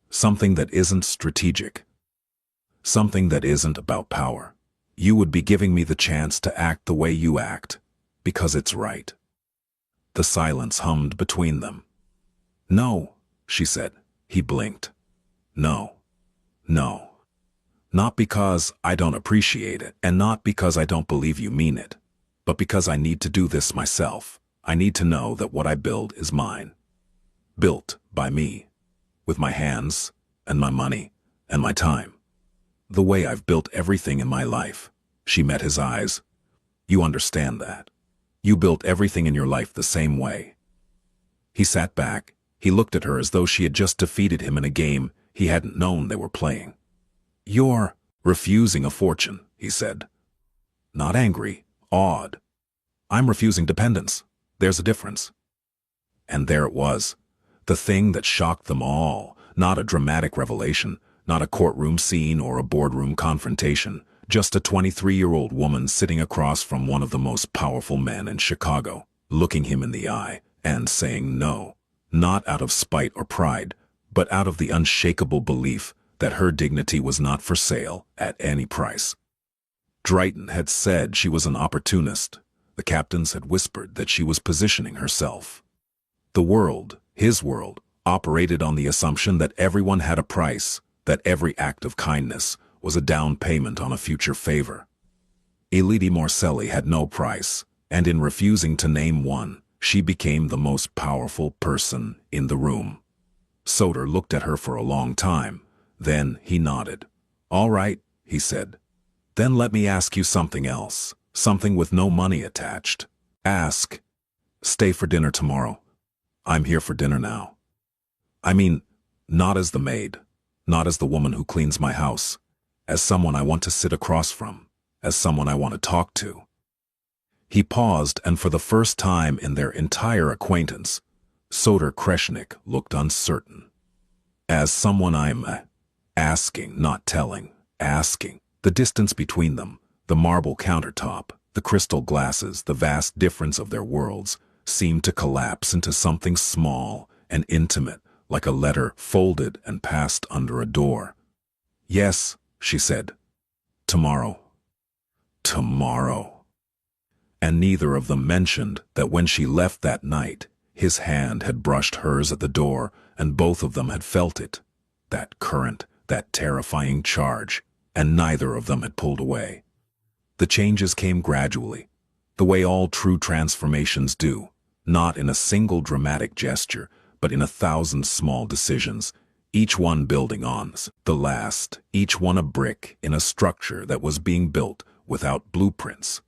Something that isn't strategic. Something that isn't about power. You would be giving me the chance to act the way you act, because it's right. The silence hummed between them. No, she said. He blinked. No. No. Not because I don't appreciate it, and not because I don't believe you mean it, but because I need to do this myself. I need to know that what I build is mine. Built by me. With my hands, and my money, and my time. The way I've built everything in my life. She met his eyes. You understand that. You built everything in your life the same way. He sat back. He looked at her as though she had just defeated him in a game he hadn't known they were playing. You're refusing a fortune, he said. Not angry, awed. I'm refusing dependence. There's a difference. And there it was. The thing that shocked them all. Not a dramatic revelation, not a courtroom scene or a boardroom confrontation. Just a 23-year-old woman sitting across from one of the most powerful men in Chicago, looking him in the eye and saying no. Not out of spite or pride, but out of the unshakable belief that her dignity was not for sale at any price. Drayton had said she was an opportunist. The captains had whispered that she was positioning herself. The world, his world, operated on the assumption that everyone had a price, that every act of kindness was a down payment on a future favor. Elodie Morcelli had no price, and in refusing to name one, she became the most powerful person in the room. Soder looked at her for a long time. Then he nodded. All right, he said. Then let me ask you something else, something with no money attached. Ask. Stay for dinner tomorrow. I'm here for dinner now. I mean, not as the maid, not as the woman who cleans my house, as someone I want to sit across from, as someone I want to talk to. He paused, and for the first time in their entire acquaintance, Soder Kreshnik looked uncertain. As someone I'm asking, not telling, asking. The distance between them, the marble countertop, the crystal glasses, the vast difference of their worlds, seemed to collapse into something small and intimate, like a letter folded and passed under a door. Yes, she said. Tomorrow. Tomorrow. And neither of them mentioned that when she left that night, his hand had brushed hers at the door, and both of them had felt it. That current, that terrifying charge, and neither of them had pulled away. The changes came gradually, the way all true transformations do, not in a single dramatic gesture, but in 1,000 small decisions, each one building on the last, each one a brick in a structure that was being built without blueprints.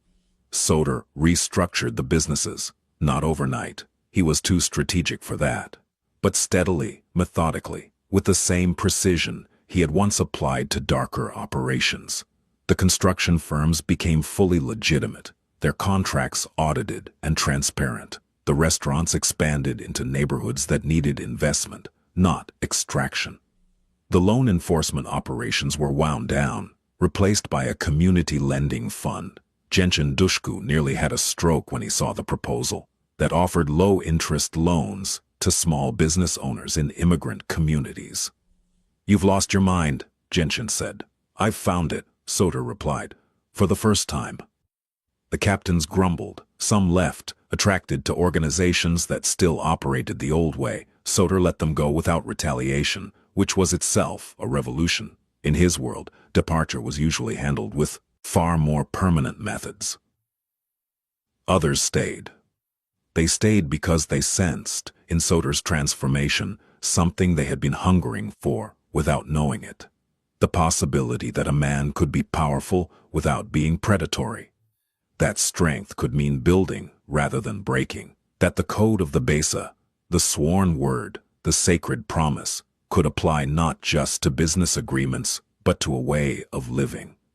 Soder restructured the businesses, not overnight. He was too strategic for that. But steadily, methodically, with the same precision he had once applied to darker operations. The construction firms became fully legitimate, their contracts audited and transparent. The restaurants expanded into neighborhoods that needed investment, not extraction. The loan enforcement operations were wound down, replaced by a community lending fund. Genshin Dushku nearly had a stroke when he saw the proposal that offered low-interest loans to small business owners in immigrant communities. You've lost your mind, Genshin said. I've found it, Soder replied, for the first time. The captains grumbled. Some left, attracted to organizations that still operated the old way. Soder let them go without retaliation, which was itself a revolution. In his world, departure was usually handled with far more permanent methods. Others stayed. They stayed because they sensed, in Soder's transformation, something they had been hungering for without knowing it. The possibility that a man could be powerful without being predatory. That strength could mean building rather than breaking. That the code of the Besa, the sworn word, the sacred promise, could apply not just to business agreements, but to a way of living.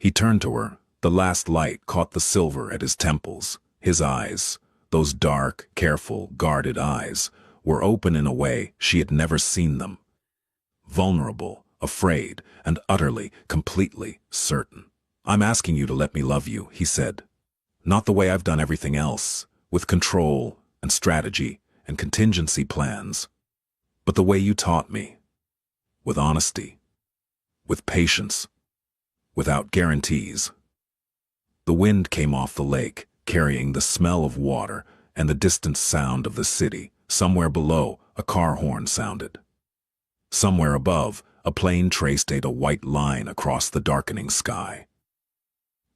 He turned to her. The last light caught the silver at his temples. His eyes, those dark, careful, guarded eyes, were open in a way she had never seen them. Vulnerable, afraid, and utterly, completely certain. "I'm asking you to let me love you," he said. "Not the way I've done everything else, with control and strategy and contingency plans, but the way you taught me. With honesty, with patience, without guarantees." The wind came off the lake, carrying the smell of water and the distant sound of the city. Somewhere below, a car horn sounded. Somewhere above, a plane traced a white line across the darkening sky.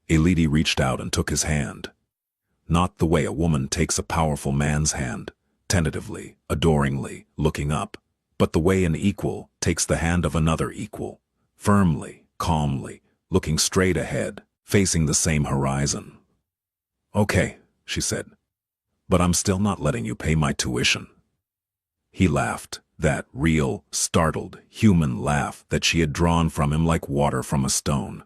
Elidi reached out and took his hand. Not the way a woman takes a powerful man's hand, tentatively, adoringly, looking up, but the way an equal takes the hand of another equal, firmly, calmly, looking straight ahead, facing the same horizon. "Okay," she said, "but I'm still not letting you pay my tuition." He laughed, that real, startled, human laugh that she had drawn from him like water from a stone.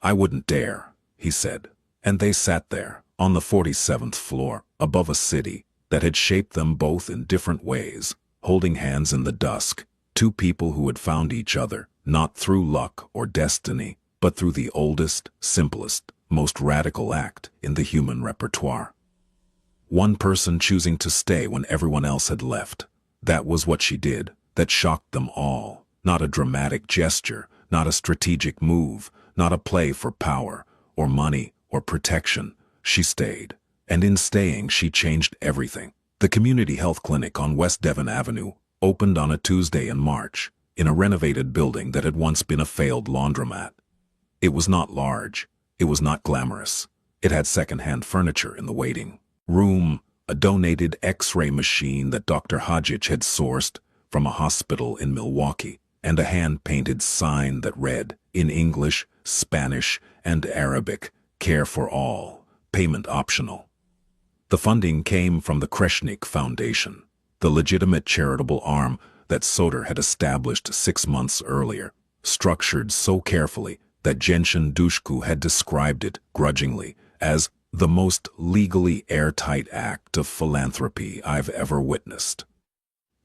"I wouldn't dare," he said, and they sat there, on the 47th floor, above a city that had shaped them both in different ways, holding hands in the dusk, two people who had found each other, not through luck or destiny, but through the oldest, simplest, most radical act in the human repertoire. One person choosing to stay when everyone else had left. That was what she did, that shocked them all. Not a dramatic gesture, not a strategic move, not a play for power, or money, or protection. She stayed, and in staying she changed everything. The community health clinic on West Devon Avenue opened on a Tuesday in March, in a renovated building that had once been a failed laundromat. It was not large, it was not glamorous. It had second-hand furniture in the waiting room, a donated X-ray machine that Dr. Hodgich had sourced from a hospital in Milwaukee, and a hand-painted sign that read, in English, Spanish, and Arabic, "Care for all, payment optional." The funding came from the Kreshnik Foundation, the legitimate charitable arm that Soder had established 6 months earlier, structured so carefully that Genshin Dushku had described it, grudgingly, as the most legally airtight act of philanthropy I've ever witnessed.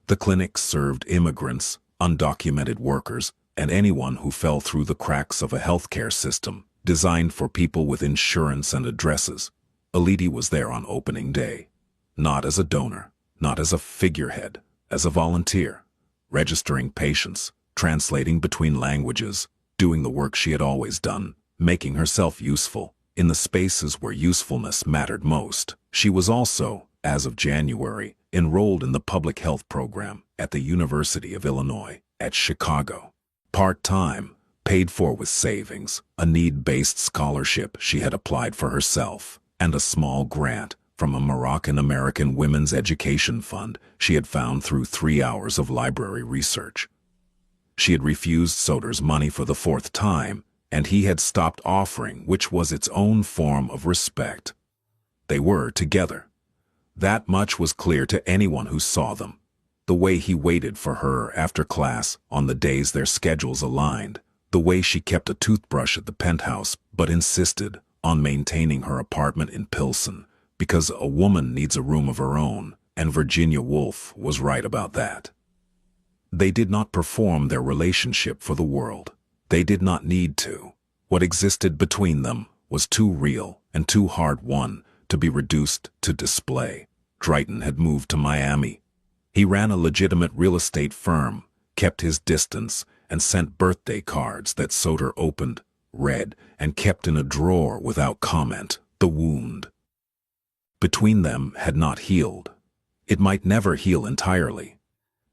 The clinic served immigrants, undocumented workers, and anyone who fell through the cracks of a healthcare system designed for people with insurance and addresses. Elidi was there on opening day, not as a donor, not as a figurehead, as a volunteer, registering patients, translating between languages, doing the work she had always done, making herself useful in the spaces where usefulness mattered most. She was also, as of January, enrolled in the public health program at the University of Illinois at Chicago. Part-time, paid for with savings, a need-based scholarship she had applied for herself, and a small grant from a Moroccan-American women's education fund she had found through 3 hours of library research. She had refused Soder's money for the 4th time, and he had stopped offering, which was its own form of respect. They were together. That much was clear to anyone who saw them. The way he waited for her after class on the days their schedules aligned, the way she kept a toothbrush at the penthouse but insisted on maintaining her apartment in Pilsen, because a woman needs a room of her own, and Virginia Woolf was right about that. They did not perform their relationship for the world. They did not need to. What existed between them was too real and too hard-won to be reduced to display. Drayton had moved to Miami. He ran a legitimate real estate firm, kept his distance, and sent birthday cards that Soder opened, read, and kept in a drawer without comment. The wound between them had not healed. It might never heal entirely,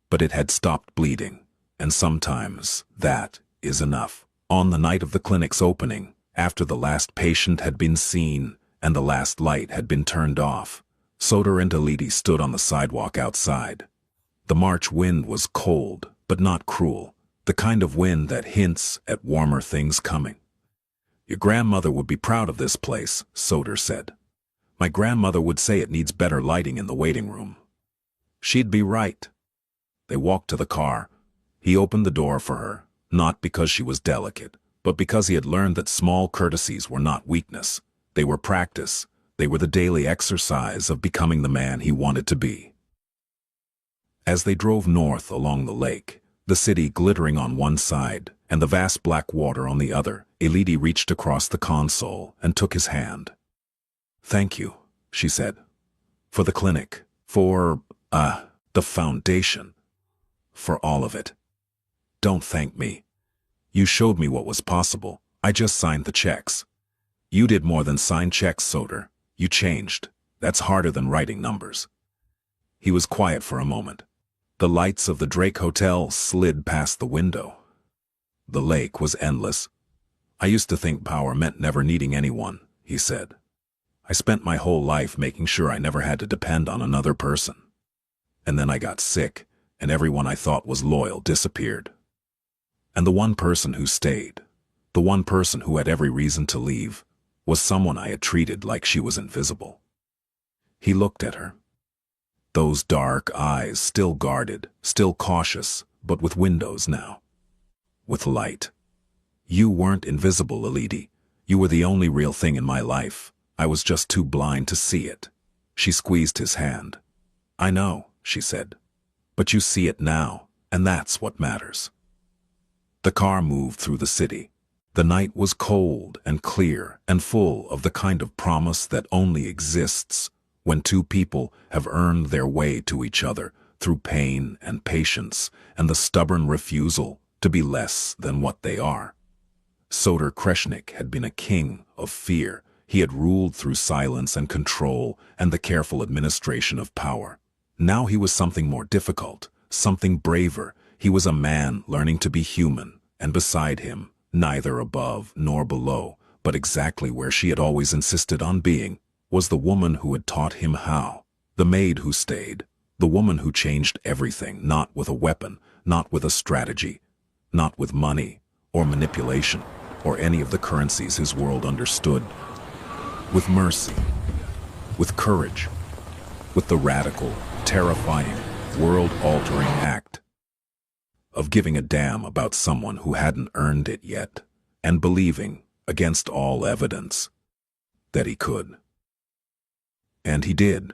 but it had stopped bleeding, and sometimes that is enough. On the night of the clinic's opening, after the last patient had been seen and the last light had been turned off, Soder and Elidi stood on the sidewalk outside. The March wind was cold, but not cruel, the kind of wind that hints at warmer things coming. "Your grandmother would be proud of this place," Soder said. "My grandmother would say it needs better lighting in the waiting room." She'd be right. They walked to the car. He opened the door for her, not because she was delicate, but because he had learned that small courtesies were not weakness. They were practice. They were the daily exercise of becoming the man he wanted to be. As they drove north along the lake, the city glittering on one side and the vast black water on the other, Elodie reached across the console and took his hand. "Thank you," she said. "For the clinic, for, the foundation, for all of it. Don't thank me. You showed me what was possible. I just signed the checks." "You did more than sign checks, Soder. You changed. That's harder than writing numbers." He was quiet for a moment. The lights of the Drake Hotel slid past the window. The lake was endless. "I used to think power meant never needing anyone," he said. "I spent my whole life making sure I never had to depend on another person. And then I got sick, and everyone I thought was loyal disappeared. And the one person who stayed, the one person who had every reason to leave, was someone I had treated like she was invisible." He looked at her. Those dark eyes, still guarded, still cautious, but with windows now. With light. "You weren't invisible, Elodie. You were the only real thing in my life. I was just too blind to see it." She squeezed his hand. "I know," she said. "But you see it now, and that's what matters." The car moved through the city. The night was cold and clear and full of the kind of promise that only exists when two people have earned their way to each other through pain and patience and the stubborn refusal to be less than what they are. Soder Kreshnik had been a king of fear. He had ruled through silence and control and the careful administration of power. Now he was something more difficult, something braver. He was a man learning to be human, and beside him, neither above nor below, but exactly where she had always insisted on being, was the woman who had taught him how, the maid who stayed, the woman who changed everything, not with a weapon, not with a strategy, not with money or manipulation or any of the currencies his world understood, with mercy, with courage, with the radical, terrifying, world-altering act of giving a damn about someone who hadn't earned it yet, and believing, against all evidence, that he could. And he did.